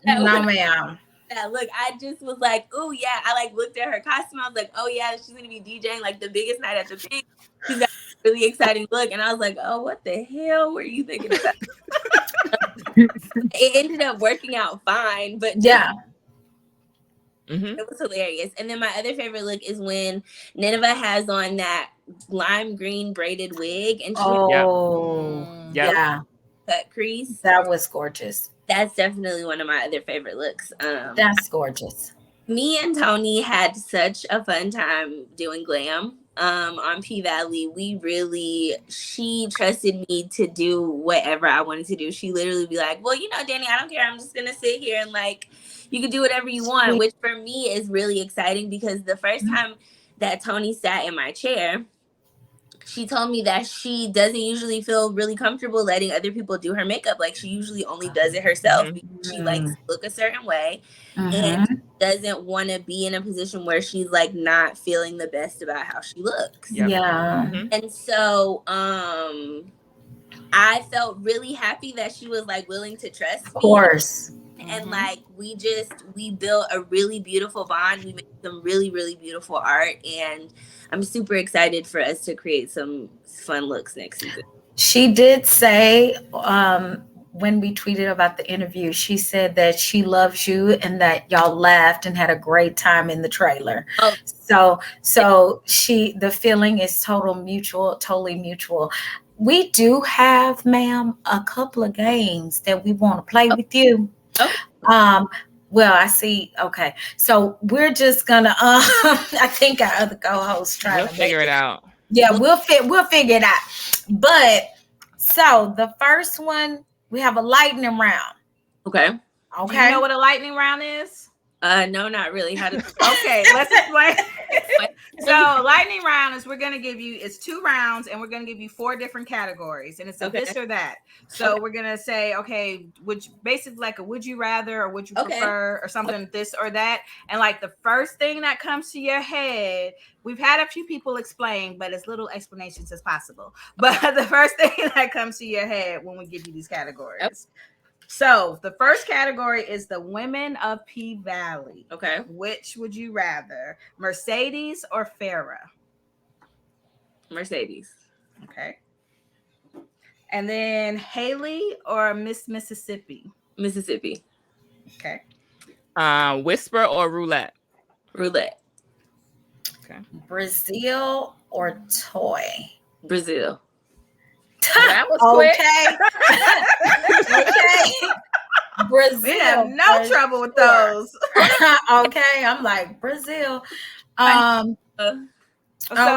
No, ma'am. That look, I just was like, oh yeah. I looked at her costume. I was like, oh yeah, she's gonna be DJing the biggest night at the Pink. She's got a really exciting look, and I was like, oh, what the hell were you thinking about? It ended up working out fine, but yeah, it was hilarious. And then my other favorite look is when Nineveh has on that lime green braided wig, and she yeah, cut crease. That was gorgeous. That's definitely one of my other favorite looks. That's gorgeous. Me and Tony had such a fun time doing glam on PValley. She trusted me to do whatever I wanted to do. She literally would be like, well, Danie, I don't care. I'm just going to sit here and you can do whatever you want, which for me is really exciting because the first time that Tony sat in my chair, she told me that she doesn't usually feel really comfortable letting other people do her makeup. She usually only does it herself because she likes to look a certain way. And doesn't want to be in a position where she's like not feeling the best about how she looks. Yep. Yeah. And so I felt really happy that she was like willing to trust Of me. course. And like we built a really beautiful bond. We made some really, really beautiful art, and I'm super excited for us to create some fun looks next season. She did say, when we tweeted about the interview, she said that she loves you and that y'all laughed and had a great time in the trailer. Oh. So the feeling is totally mutual. We do have, ma'am, a couple of games that we want to play with you. Oh. Well, I see. Okay, so we're just gonna. I think our other co-host trying to figure it out. Yeah, we'll figure it out. But so the first one, we have a lightning round. Okay. Okay. Do you know what a lightning round is? No, not really. How to? Okay, let's explain. So lightning round is it's 2 rounds and we're gonna give you 4 different categories and it's a this or that. So we're gonna say, okay, basically like a would you rather or would you prefer or something this or that. And like the first thing that comes to your head, we've had a few people explain, but as little explanations as possible. But the first thing that comes to your head when we give you these categories. Yep. So the first category is the women of PValley. Okay. Which would you rather, Mercedes or Farrah? Mercedes. Okay. And then Haley or Miss Mississippi? Mississippi. Okay. Whisper or roulette? Roulette. Okay. Brazil or toy? Brazil. That was quick. Okay. Brazil. We have no trouble with those. Okay, I'm like Brazil. So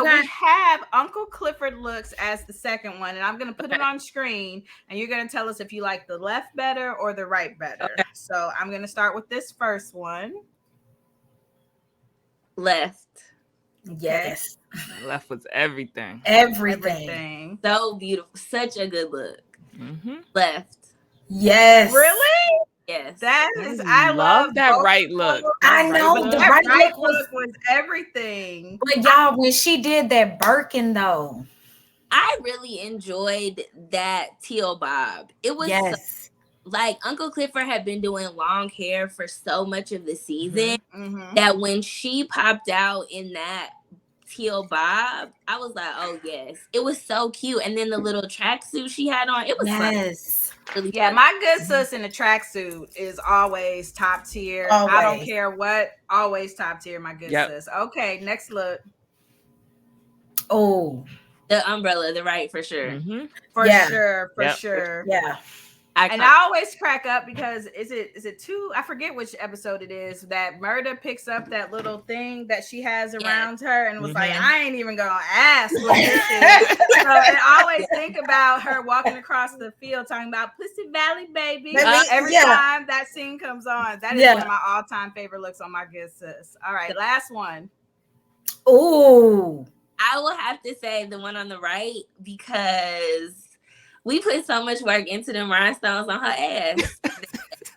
we have Uncle Clifford looks as the second one, and I'm going to put it on screen, and you're going to tell us if you like the left better or the right better. Okay. So I'm going to start with this first one. Left. Yes. Left was everything. Everything. So beautiful. Such a good look. Left. Yes. Really? Yes. That is, I love that right look. I know the right look was everything. But y'all, when she did that Birkin though, I really enjoyed that teal bob. It was like Uncle Clifford had been doing long hair for so much of the season that when she popped out in that teal bob, I was like, oh yes, it was so cute. And then the little tracksuit she had on, it was fun. Really fun. My good sis in the tracksuit is always top tier. Always. I don't care what, always top tier. My good sis. Okay, next look. Oh, the umbrella, the right for sure. For sure. Yeah. And I always crack up because is it 2? I forget which episode it is that Murda picks up that little thing that she has around her and was like, I ain't even gonna ask what this is. So I always think about her walking across the field talking about Pussy Valley, baby. Every time that scene comes on, that is one of my all-time favorite looks on my good sis. All right, last one. Oh, I will have to say the one on the right because we put so much work into them rhinestones on her ass.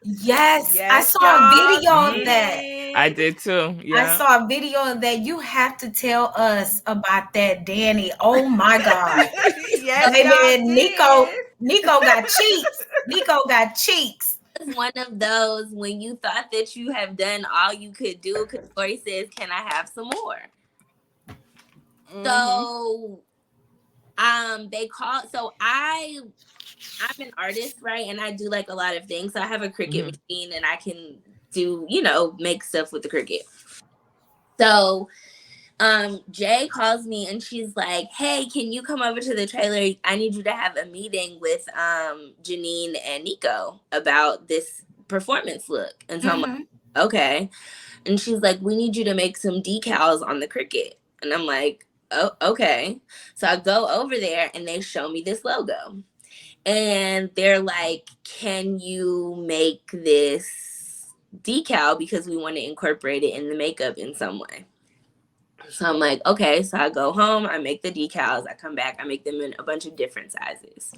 Yes, I saw a video of that. I did too. Yeah. I saw a video of that. You have to tell us about that, Danie. Oh my God. Yes, Nico got cheeks. Nico got cheeks. It's one of those when you thought that you have done all you could do because Lori says, can I have some more? So they call, so I'm an artist, right? And I do like a lot of things. So I have a Cricut machine and I can do, make stuff with the Cricut. So Jay calls me and she's like, hey, can you come over to the trailer? I need you to have a meeting with Janine and Nico about this performance look. And so I'm like, okay. And she's like, we need you to make some decals on the Cricut. And I'm like, oh, okay. So I go over there and they show me this logo. And they're like, can you make this decal because we want to incorporate it in the makeup in some way? So I'm like, okay. So I go home, I make the decals, I come back, I make them in a bunch of different sizes.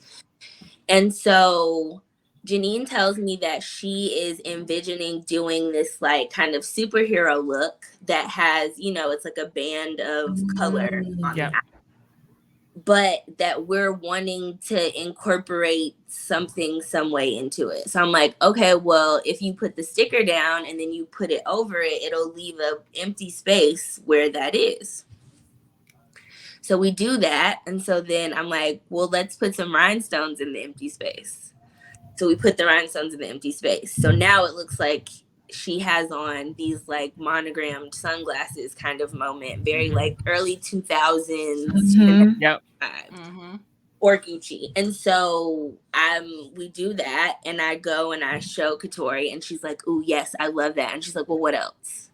And so Janine tells me that she is envisioning doing this like kind of superhero look that has, it's like a band of color on the eye, but that we're wanting to incorporate something some way into it. So I'm like, okay, well, if you put the sticker down and then you put it over it, it'll leave a empty space where that is. So we do that. And so then I'm like, well, let's put some rhinestones in the empty space. So we put the rhinestones in the empty space. So now it looks like she has on these like monogrammed sunglasses kind of moment, very like early 2000s vibe, or Gucci. And so we do that, and I go and I show Katori, and she's like, "Oh yes, I love that." And she's like, "Well, what else?"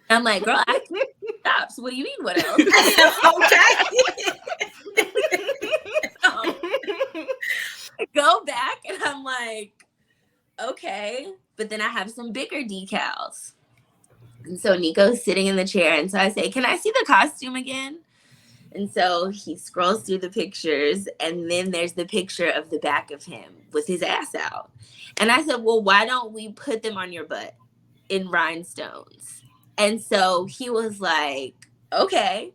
I'm like, "Girl, I can stops. What do you mean, what else?" I go back and I'm like, okay, but then I have some bigger decals. And so Nico's sitting in the chair, and so I say, "Can I see the costume again?" And so he scrolls through the pictures, and then there's the picture of the back of him with his ass out. And I said, "Well, why don't we put them on your butt in rhinestones?" And so he was like, "Okay."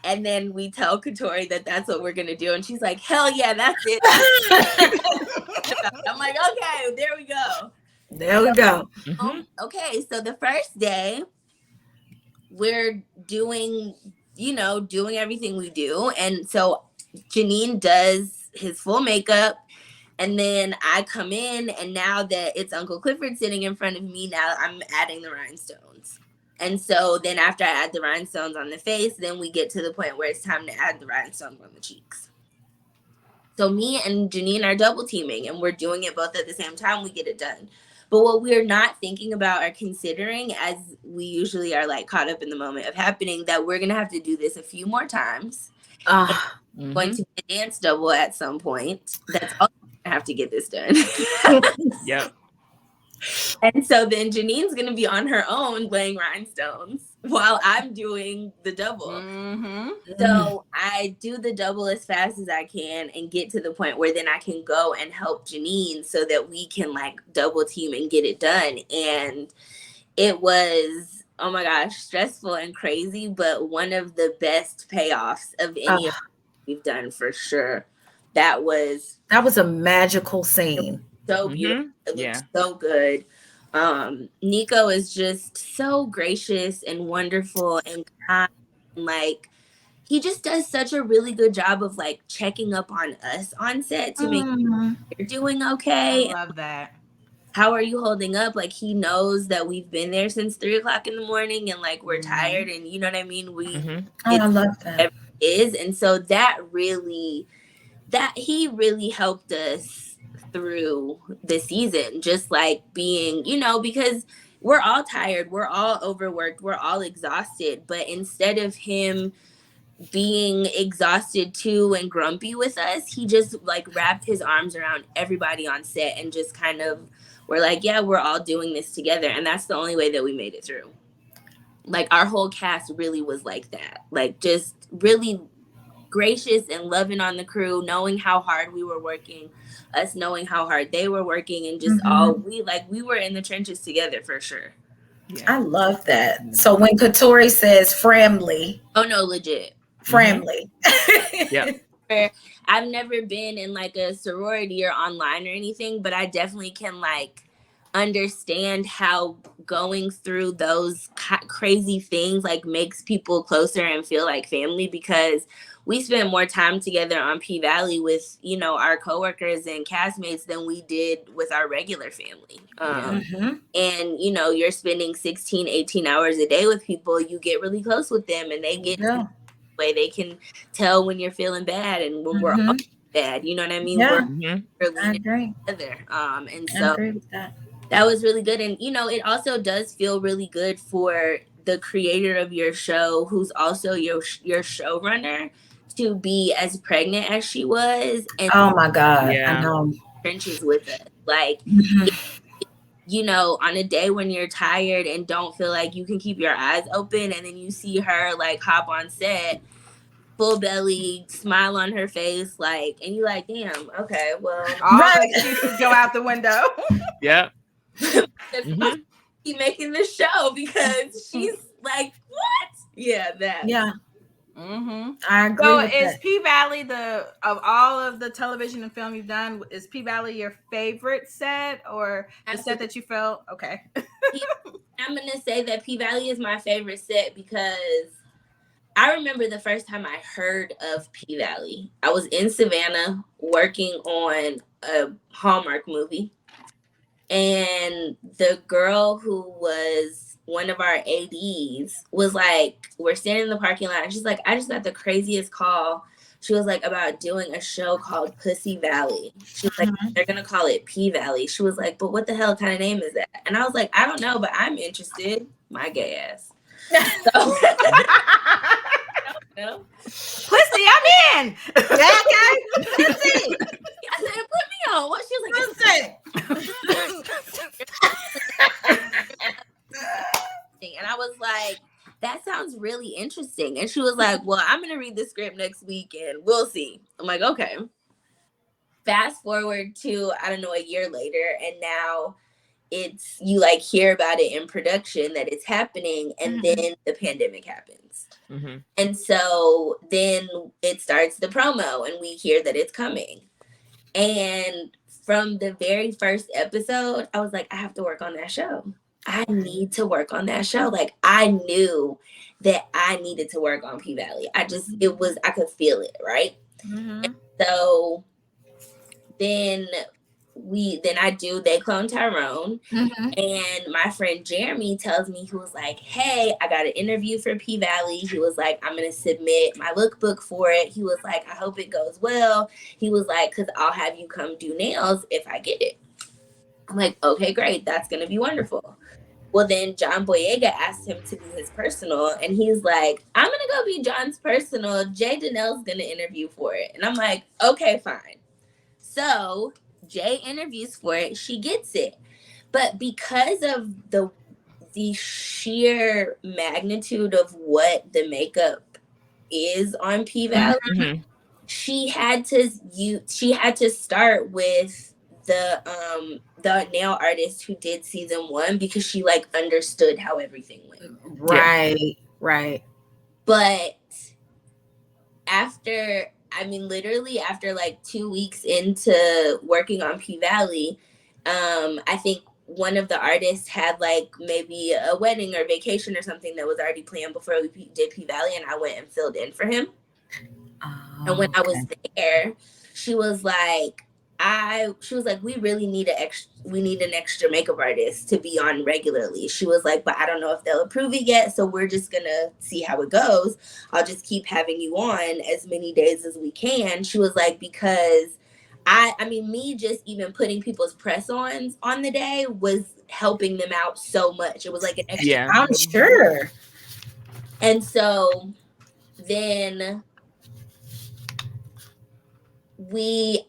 And then we tell Katori that that's what we're going to do. And she's like, "Hell yeah, that's it." I'm like, okay, there we go. There we go. Okay, so the first day, we're doing everything we do. And so Janine does his full makeup. And then I come in, and now that it's Uncle Clifford sitting in front of me, now I'm adding the rhinestones. And so then after I add the rhinestones on the face, then we get to the point where it's time to add the rhinestones on the cheeks. So me and Janine are double teaming, and we're doing it both at the same time. We get it done. But what we're not thinking about or considering, as we usually are like caught up in the moment of happening, that we're going to have to do this a few more times. Going to be a dance double at some point. That's also going to have to get this done. Yep. And so then Janine's going to be on her own laying rhinestones while I'm doing the double. So I do the double as fast as I can and get to the point where then I can go and help Janine so that we can like double team and get it done. And it was, oh my gosh, stressful and crazy, but one of the best payoffs of any of we've done for sure. That was a magical scene. So beautiful. It looks so good. Nico is just so gracious and wonderful and kind. Like, he just does such a really good job of like checking up on us on set to make sure you're doing okay. I love that. How are you holding up? Like, he knows that we've been there since 3:00 in the morning, and like we're tired, and you know what I mean. I love that. And so he really helped us through the season, just like being, because we're all tired, we're all overworked, we're all exhausted, but instead of him being exhausted too and grumpy with us, he just like wrapped his arms around everybody on set and just kind of we're like, yeah, we're all doing this together. And that's the only way that we made it through. Like, our whole cast really was like that, like just really gracious and loving on the crew, knowing how hard we were working, us knowing how hard they were working, and just we were in the trenches together for sure. I love that. So when Katori says family, oh no, legit family. Yeah. I've never been in like a sorority or online or anything, but I definitely can like understand how going through those crazy things like makes people closer and feel like family, because we spend more time together on PValley with, our coworkers and castmates than we did with our regular family. And, you're spending 16, 18 hours a day with people. You get really close with them, and they get to the way they can tell when you're feeling bad and when we're all bad. You know what I mean? Yeah. We're leaning together. And so I agree with that. That was really good. And, it also does feel really good for the creator of your show, who's also your showrunner, to be as pregnant as she was. And oh my God. I know. Trenches with us. Like, on a day when you're tired and don't feel like you can keep your eyes open, and then you see her like hop on set, full belly, smile on her face, like, and you like, damn, okay, well, all excuses go out the window. Yeah. Keep making this show because she's like, what? Yeah, that. Yeah. I agree so with is that. PValley of all of the television and film you've done, is PValley your favorite set or the set that you felt okay? I'm gonna say that PValley is my favorite set because I remember the first time I heard of PValley. I was in Savannah working on a Hallmark movie, and the girl who was one of our ADs was like, we're standing in the parking lot, and she's like, I just got the craziest call. She was like, about doing a show called Pussy Valley. She was like, they're gonna call it PValley. She was like, but what the hell kind of name is that? And I was like, I don't know, but I'm interested. My gay ass. So, no. Pussy, I'm in. Okay, pussy. I said, put me on. What? She was like, and I was like, that sounds really interesting. And she was like, well, I'm gonna read the script next week and we'll see. I'm like, okay. Fast forward to, I don't know, a year later, and now it's, you like hear about it in production that it's happening, and then the pandemic happens. And so then it starts the promo and we hear that it's coming. And from the very first episode, I was like, I have to work on that show. I need to work on that show. Like, I knew that I needed to work on PValley. I could feel it, right? And so then they clone Tyrone, and my friend Jeremy tells me, he was like, hey, I got an interview for PValley. He was like, I'm gonna submit my lookbook for it. He was like, I hope it goes well. He was like, because I'll have you come do nails if I get it. I'm like, okay, great, that's gonna be wonderful. Well, then John Boyega asked him to be his personal, and he's like, I'm gonna go be John's personal. Jay Danelle's gonna interview for it. And I'm like, okay, fine. So Jay interviews for it, she gets it. But because of the sheer magnitude of what the makeup is on PValley, she had to start with the nail artist who did season 1 because she like understood how everything went. Right. But literally after like 2 weeks into working on PValley, I think one of the artists had like maybe a wedding or vacation or something that was already planned before we did PValley, and I went and filled in for him. And when I was there, she was like, we really need an extra makeup artist to be on regularly. She was like, but I don't know if they'll approve it yet, so we're just gonna see how it goes. I'll just keep having you on as many days as we can. She was like, because me just even putting people's press-ons on the day was helping them out so much. It was like an extra. I'm sure. And so then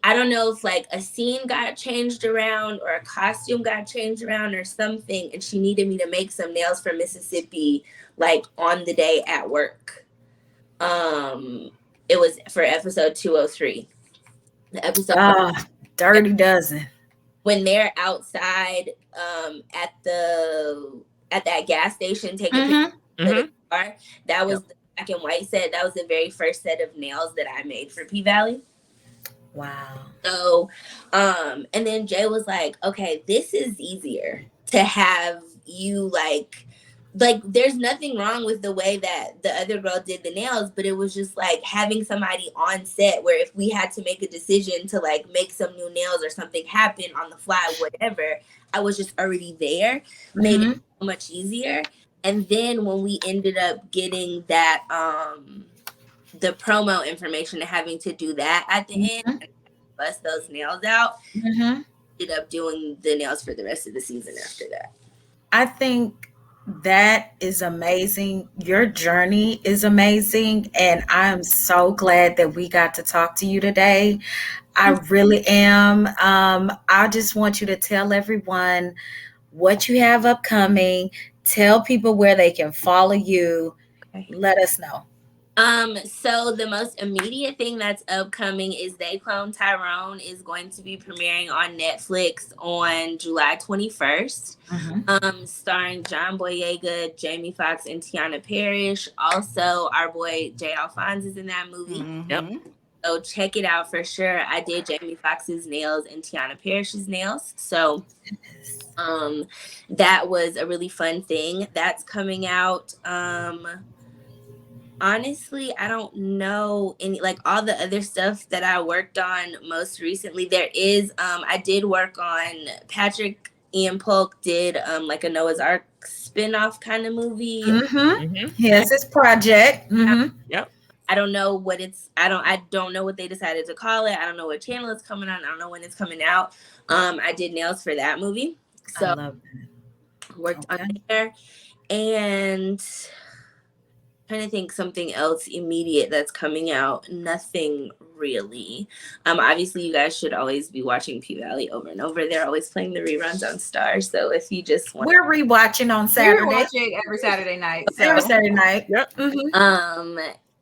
I don't know if like a scene got changed around or a costume got changed around or something, and she needed me to make some nails for Mississippi like on the day at work. It was for episode 203. The episode Dirty Dozen. When they're outside at that gas station taking pictures of the car, that was the black and white set. That was the very first set of nails that I made for PValley. Wow. So, and then Jay was like, okay, this is easier to have you like there's nothing wrong with the way that the other girl did the nails, but it was just like having somebody on set where if we had to make a decision to like make some new nails or something happen on the fly, whatever, I was just already there, made it so much easier. And then when we ended up getting that, the promo information and having to do that at the end, and bust those nails out, ended up doing the nails for the rest of the season after that. I think that is amazing. Your journey is amazing. And I am so glad that we got to talk to you today. I really am. I just want you to tell everyone what you have upcoming. Tell people where they can follow you. Let us know. So the most immediate thing that's upcoming is They Clone Tyrone is going to be premiering on Netflix on July 21st. Starring John Boyega, Jamie Foxx, and Tiana Parrish. Also, our boy Jay Alphonse is in that movie. Yep. So check it out for sure. I did Jamie Foxx's nails and Tiana Parrish's nails. So that was a really fun thing. That's coming out. Honestly, I don't know any, like, all the other stuff that I worked on most recently. There is I did work on Patrick Ian Polk did like a Noah's Ark spin-off kind of movie. He has his project. Yep. I don't know what it's I don't know what they decided to call it. I don't know what channel it's coming on. I don't know when it's coming out. I did nails for that movie. So I love that. Worked on there. And trying to think something else immediate that's coming out. Nothing really. Obviously you guys should always be watching PValley over and over. They're always playing the reruns on Star. So if you just want, we're rewatching on Saturday. We're watching every Saturday night. So. Every Saturday night. Yep.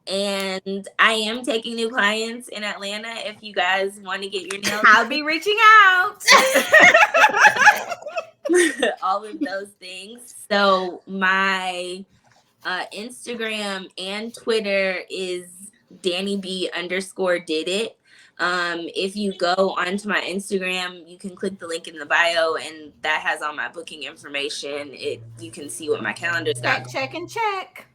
And I am taking new clients in Atlanta. If you guys want to get your nails, I'll be reaching out. All of those things. So my Instagram and Twitter is DannieB_did it. If you go onto my Instagram, you can click the link in the bio, and that has all my booking information. You can see what my calendar's got. Check and check.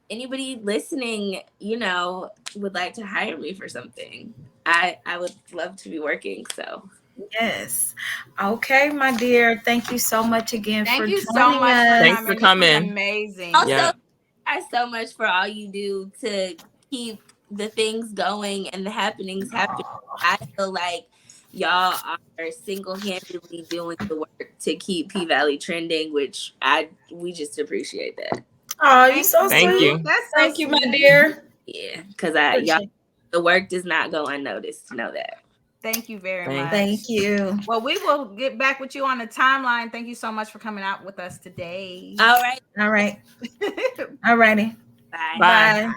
Anybody listening, would like to hire me for something, I would love to be working. So yes. Okay, my dear. Thank you so much again for joining us. Thanks for coming. Amazing. Also, thanks so much for all you do to keep the things going and the happenings happening. I feel like y'all are single-handedly doing the work to keep P-Valley trending, which we just appreciate that. Oh, you're so Thank sweet. you. Thank you, my dear. Yeah, because the work does not go unnoticed. Know that. Thank you very much. Thank you. Well, we will get back with you on the timeline. Thank you so much for coming out with us today. All right. All right. All righty. Bye. Bye.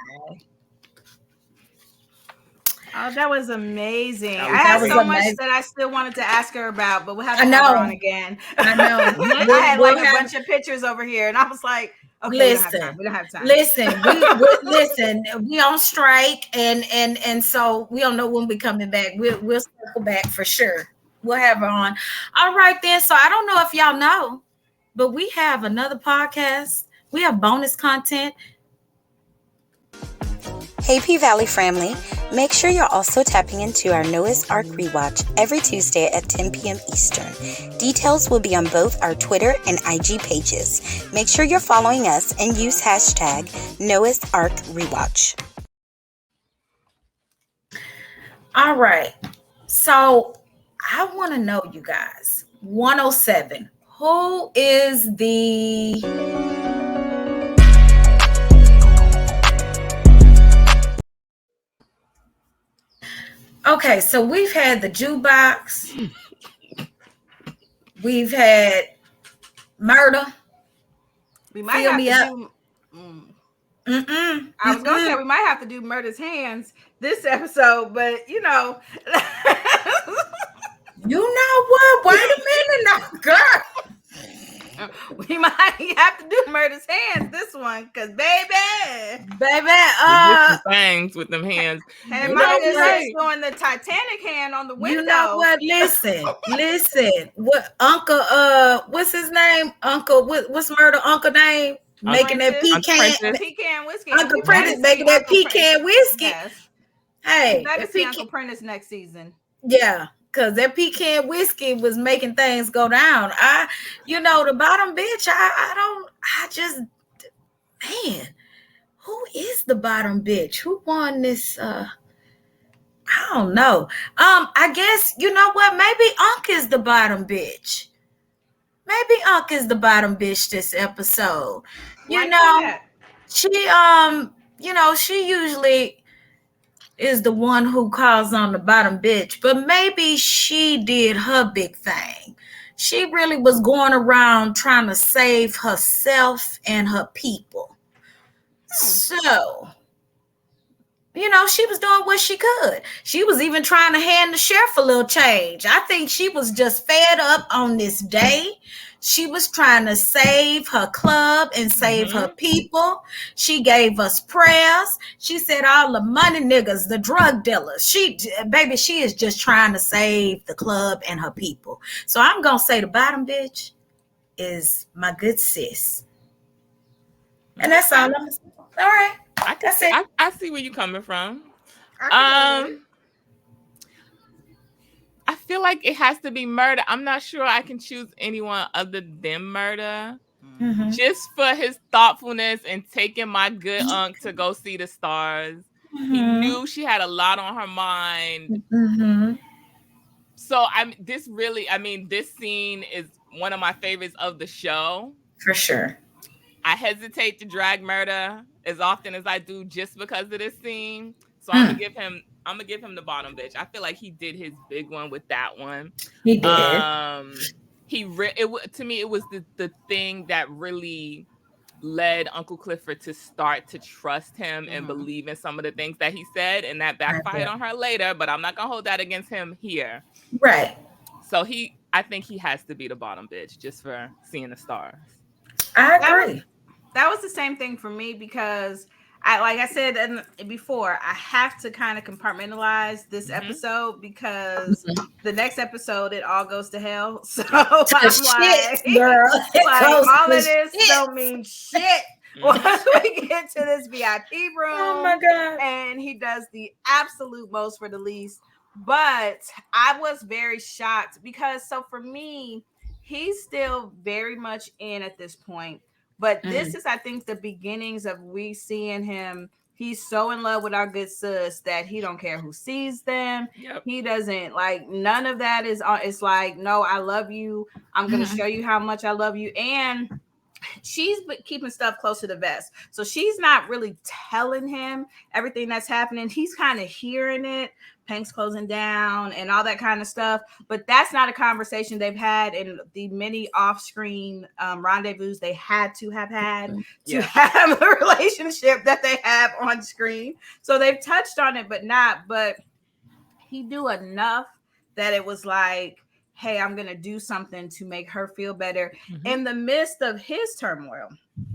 Oh, that was amazing. That I had so amazing. much that I still wanted to ask her about, but we'll have to have her on again. I know. I had like a bunch of pictures over here, and I was like, okay, listen, we don't have time. Listen, we on strike, and so we don't know when we're coming back. We'll circle back for sure. We'll have her on. All right then. So I don't know if y'all know, but we have another podcast. We have bonus content. Hey P-Valley family, make sure you're also tapping into our Noah's Ark rewatch every Tuesday at 10 p.m. Eastern. Details will be on both our Twitter and IG pages. Make sure you're following us and use hashtag Noah's Ark rewatch. All right. So I want to know, you guys, 107, who is the... Okay, so we've had the jukebox. We've had murder. We might have to do. I was gonna say we might have to do Murder's Hands this episode, but you know what? Wait a minute now, girl. We might have to do Murder's Hands this one, cause baby, things with them hands. And Murder's doing the Titanic hand on the window. You know what? Listen. What Uncle? What's his name? Uncle? What's Murder Uncle name? Making that pecan whiskey. Uncle Prentice making that pecan whiskey. Yes. Hey, that is Uncle Prentice next season. Yeah. Because that pecan whiskey was making things go down. The bottom bitch, man, who is the bottom bitch? Who won this? I don't know. I guess, you know what? Maybe Unc is the bottom bitch. Maybe Unc is the bottom bitch this episode. She usually is the one who calls on the bottom bitch, but maybe she did her big thing. She really was going around trying to save herself and her people. So, she was doing what she could. She was even trying to hand the sheriff a little change. I think she was just fed up on this day. She was trying to save her club and save her people. She gave us prayers. She said all the money niggas, the drug dealers. She is just trying to save the club and her people. So I'm gonna say the bottom bitch is my good sis. And that's all I'm gonna say. All right. That's it. I see where you're coming from. I feel like it has to be Murder. I'm not sure I can choose anyone other than Murder. Mm-hmm. Just for his thoughtfulness and taking my good unc to go see the stars. He knew she had a lot on her mind. Mm-hmm. So this scene is one of my favorites of the show. For sure. I hesitate to drag Murder as often as I do just because of this scene. So I'm gonna give him the bottom bitch. I feel like he did his big one with that one. He did. To me, it was the thing that really led Uncle Clifford to start to trust him and believe in some of the things that he said, and that backfired on her later. But I'm not gonna hold that against him here. Right. So I think he has to be the bottom bitch just for seeing the stars. I agree. That was the same thing for me because like I said before, I have to kind of compartmentalize this episode because the next episode it all goes to hell. So I'm like, girl, all of this don't mean shit once we get to this VIP room. Oh my god! And he does the absolute most for the least. But I was very shocked because for me, he's still very much in at this point. But this is, I think, the beginnings of we seeing him. He's so in love with our good sis that he don't care who sees them. Yep. He doesn't none of that is on. It's like, no, I love you. I'm going to show you how much I love you. And she's keeping stuff close to the vest. So she's not really telling him everything that's happening. He's kind of hearing it. Pink's closing down and all that kind of stuff. But that's not a conversation they've had in the many off-screen rendezvous they had to have had to have the relationship that they have on screen. So they've touched on it, but he do enough that it was like, hey, I'm going to do something to make her feel better in the midst of his turmoil.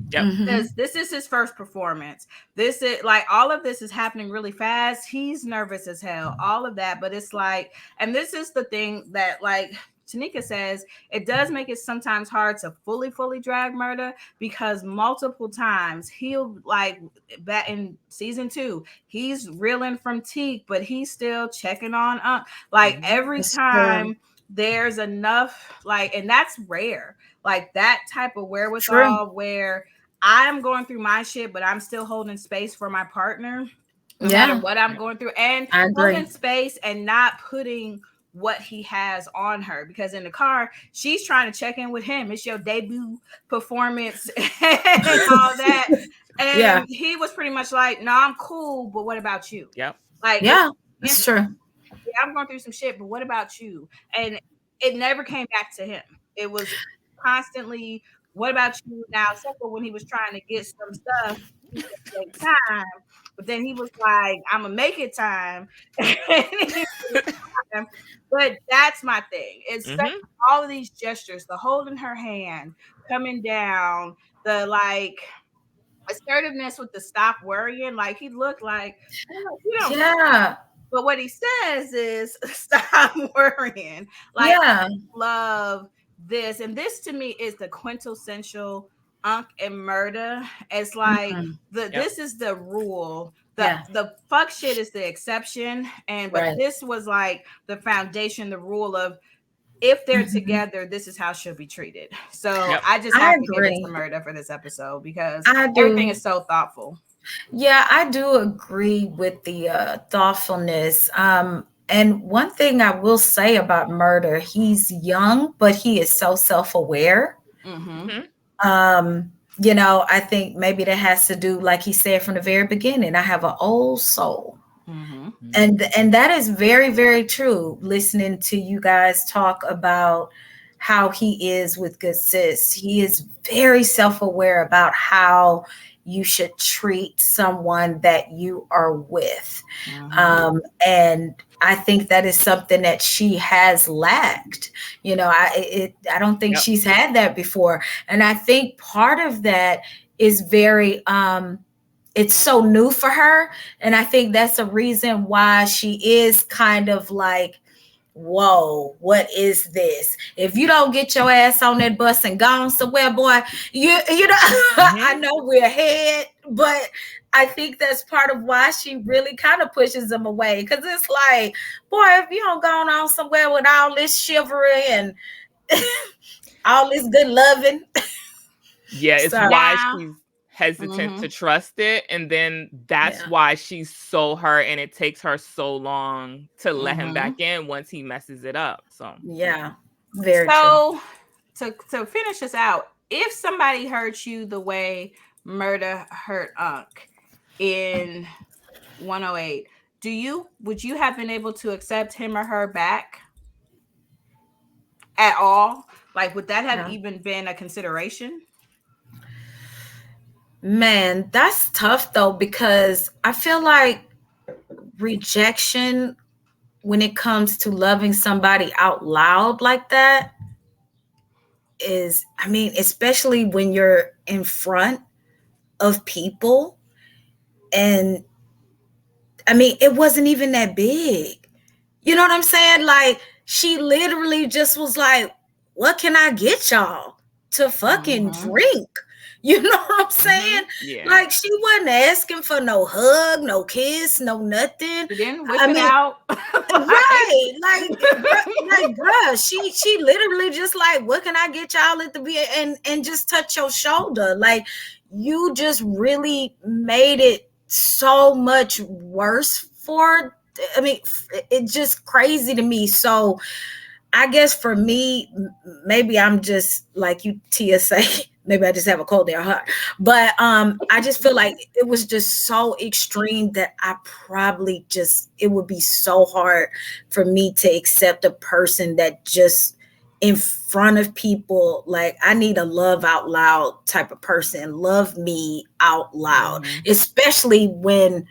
Because this is his first performance. This is all of this is happening really fast. He's nervous as hell, all of that. But it's and this is the thing that Tanika says, it does make it sometimes hard to fully drag Murder because multiple times he'll back in season 2, he's reeling from Teak, but he's still checking on every time there's enough and that's rare. That type of wherewithal where I'm going through my shit, but I'm still holding space for my partner, no matter what I'm going through, and holding space and not putting what he has on her. Because in the car, she's trying to check in with him. It's your debut performance and all that. And he was pretty much like, no, I'm cool, but what about you? Yep. That's true. Yeah, I'm going through some shit, but what about you? And it never came back to him. It was constantly, what about you now? Except for when he was trying to get some stuff, he could take time. But then he was like, I'm gonna make it time. But that's my thing. It's all of these gestures, the holding her hand, coming down, the assertiveness with the stop worrying. He looked like, you don't but what he says is stop worrying. I love this. And this to me is the quintessential Unc and Murder. It's this is the rule. The fuck shit is the exception. But this was the foundation, the rule of if they're together, this is how she'll be treated. So I just have to give it to Murder for this episode because everything is so thoughtful. Yeah, I do agree with the thoughtfulness. And one thing I will say about Murder, he's young, but he is so self-aware. I think maybe that has to do, like he said from the very beginning, I have an old soul. And that is very, very true. Listening to you guys talk about how he is with good sis, he is very self-aware about how you should treat someone that you are with. Mhm. And I think that is something that she has lacked. I don't think Yep. she's had that before. And I think part of that is very it's so new for her. And I think that's a reason why she is kind of like, whoa, what is this? If you don't get your ass on that bus and gone somewhere, boy, you know, I Mm-hmm. know we're ahead, but I think that's part of why she really kind of pushes them away. Because it's like, boy, if you don't go on somewhere with all this chivalry and all this good loving. Yeah, it's So why Now, she's hesitant mhm. to trust it, and then that's yeah, why she's so hurt, and it takes her so long to let him Mhm. back in once he messes it up. So yeah, very true. So to finish this out, if somebody hurt you the way Murda hurt Unc in 108, would you have been able to accept him or her back at all? Like, would that have Yeah. even been a consideration? Man, that's tough though, because I feel like rejection when it comes to loving somebody out loud like that is, I mean, especially when you're in front of people. And I mean, it wasn't even that big. You know what I'm saying? Like, she literally just was like, what can I get y'all to fucking Mhm. drink? You know what I'm saying? yeah. Like, she wasn't asking for no hug, no kiss, no nothing. She didn't whip I it mean, out. Like, right, bruh, she literally just like, what can I get y'all at the be and just touch your shoulder. Like, you just really made it so much worse for, I mean, it's just crazy to me. So I guess for me, maybe I'm just like you, Tia, say. Maybe I just have a cold in heart, but I just feel like it was just so extreme that I probably just it would be so hard for me to accept a person that just in front of people, like, I need a love out loud type of person, love me out loud, Mhm. especially when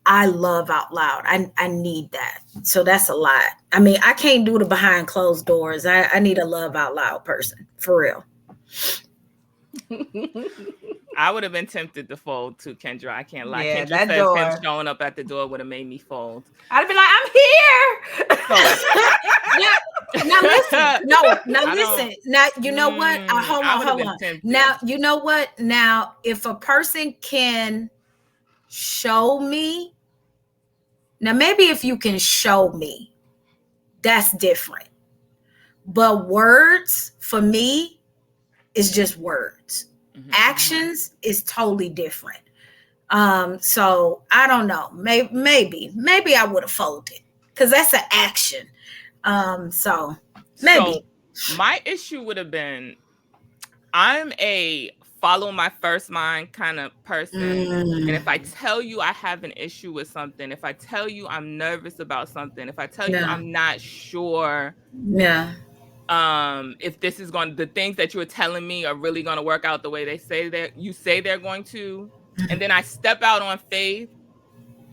I love out loud. I need that. So that's a lot. I mean, I can't do the behind closed doors. I need a love out loud person for real. I would have been tempted to fold too, Kendra. I can't lie. Yeah, Kendra that says him door. showing up at the door would have made me fold. I'd have been like, I'm So Now, now listen. No, now I don't. listen. Now you know what? Hold I on, would have hold been on. tempted. Now you know what? Now, if a person can show me, now maybe if you can show me, that's different. But words for me is just words. here. Actions is totally different. So I don't know. Maybe I would have folded because that's an action. So So maybe. my issue would have been I'm a follow my first mind kind of person. And if I Mm, tell you I have an issue with something, if I tell you I'm nervous about something, if I tell you yeah, I'm not sure yeah, if this is going the things that you're telling me are really going to work out the way they say that you say they're going to, and then I step out on faith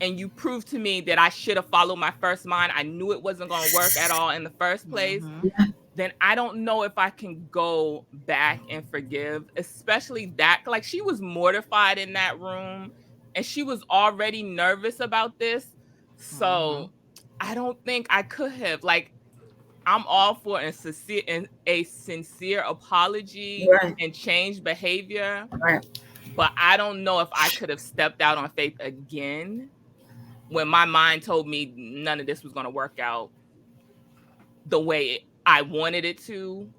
and you prove to me that I should have followed my first mind, I knew it wasn't going to work at all in the first place, Mhm. yeah, then I don't know if I can go back and forgive, especially that. Like, she was mortified in that room and she was already nervous about this. So Mhm. I don't think I could have. Like, I'm all for a sincere apology right, and change behavior, right. but I don't know if I could have stepped out on faith again when my mind told me none of this was going to work out the way I wanted it to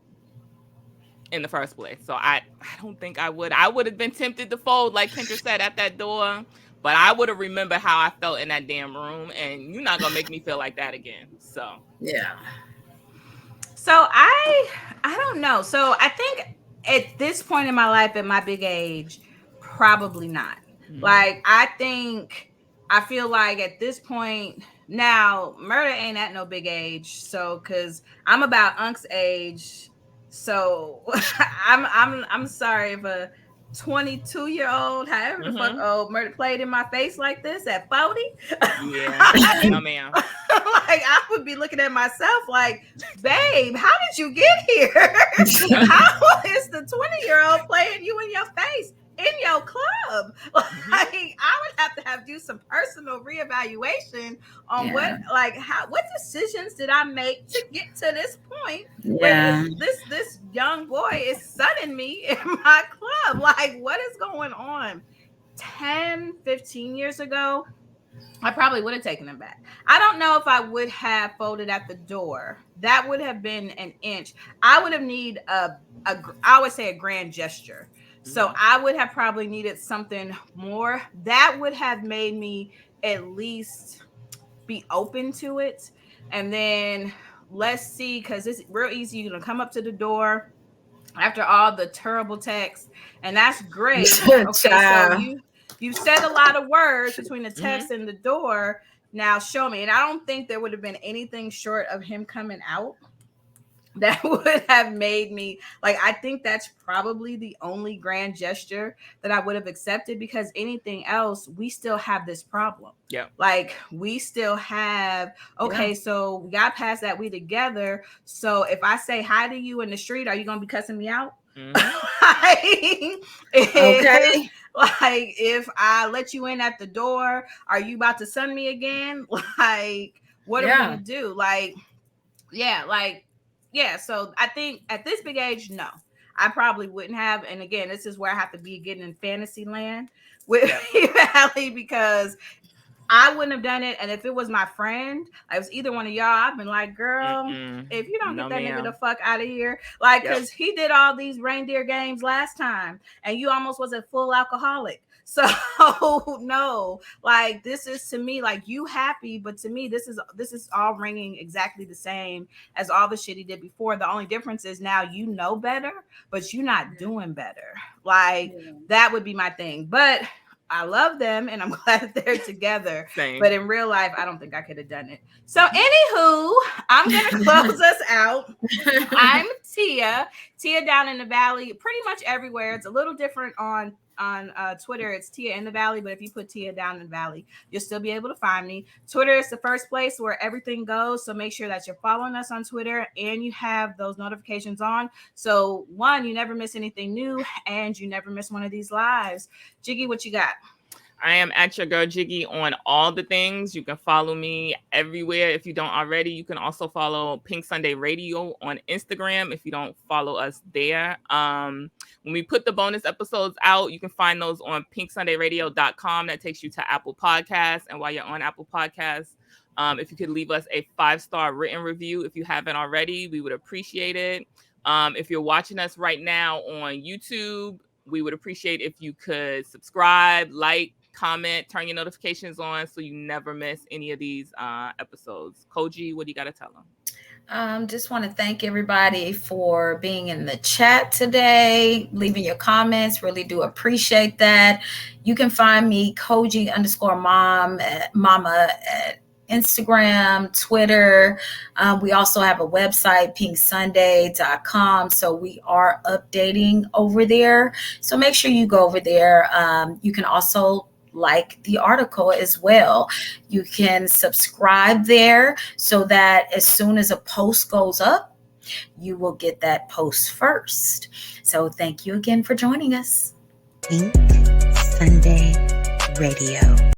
in the first place. So I don't think I would. I would have been tempted to fold, like Kendra said, at that door. But I would have remembered how I felt in that damn room, and you're not gonna make me feel like that again. So Yeah, So I don't know. So I think at this point in my life, at my big age, probably not. mhm. Like, I think I feel like at this point now, murder ain't at no big age. So because I'm about Unc's age, so I'm sorry if 22-year-old, however the fuck old, murder played in my face like this at 40. Yeah, no ma'am. Like, I would be looking at myself like, babe, how did you get here? How is the 20-year-old playing you in your face in your club? Like, I would have to do some personal reevaluation on what decisions did I make to get to this point where this young boy is sunning me in my club. Like, what is going on? 10, 15 years ago, I probably would have taken him back. I don't know if I would have folded at the door. That would have been an inch. I would have needed I would say a grand gesture. So I would have probably needed something more that would have made me at least be open to it. And then let's see, because it's real easy. You're gonna come up to the door after all the terrible text, and that's great. Okay, so you said a lot of words between the text and the door. Now show me. And I don't think there would have been anything short of him coming out that would have made me, like, I think that's probably the only grand gesture that I would have accepted, because anything else, we still have this problem. Yeah. Like, we still have, so we got past that, we together. So if I say hi to you in the street, are you going to be cussing me out? Like, if I let you in at the door, are you about to sun me again? Like, what are we going to do? Like, so I think at this big age, no, I probably wouldn't have. And again, this is where I have to be getting in fantasy land with PValley, because I wouldn't have done it. And if it was my friend, it was either one of y'all, I've been like, girl, if you don't get that nigga the fuck out of here, like, because he did all these reindeer games last time and you almost was a full alcoholic. So no, like, this is, to me, like, you happy, but to me, this is all ringing exactly the same as all the shit he did before. The only difference is now you know better, but you're not doing better. Like, that would be my thing. But I love them and I'm glad that they're together. Same. But in real life, I don't think I could have done it. So anywho, I'm gonna close us out. I'm Tia down in the valley, pretty much everywhere. It's a little different on Twitter. It's Tia in the Valley, but if you put Tia down in the valley, you'll still be able to find me. Twitter is the first place where everything goes, so make sure that you're following us on Twitter and you have those notifications on, so one, you never miss anything new and you never miss one of these lives. Jiggy, what you got? I am at your girl Jiggy on all the things. You can follow me everywhere. If you don't already, you can also follow Pink Sunday Radio on Instagram if you don't follow us there. When we put the bonus episodes out, you can find those on pinksundayradio.com. That takes you to Apple Podcasts. And while you're on Apple Podcasts, if you could leave us a 5-star written review if you haven't already, we would appreciate it. If you're watching us right now on YouTube, we would appreciate if you could subscribe, like, comment, turn your notifications on so you never miss any of these episodes. Kogi, what do you got to tell them? Just want to thank everybody for being in the chat today, leaving your comments. Really do appreciate that. You can find me Kogi_mama at Instagram, Twitter. We also have a website, pinksunday.com. So we are updating over there. So make sure you go over there. You can also like the article as well. You can subscribe there so that as soon as a post goes up, you will get that post first. So thank you again for joining us. Pink Sunday Radio.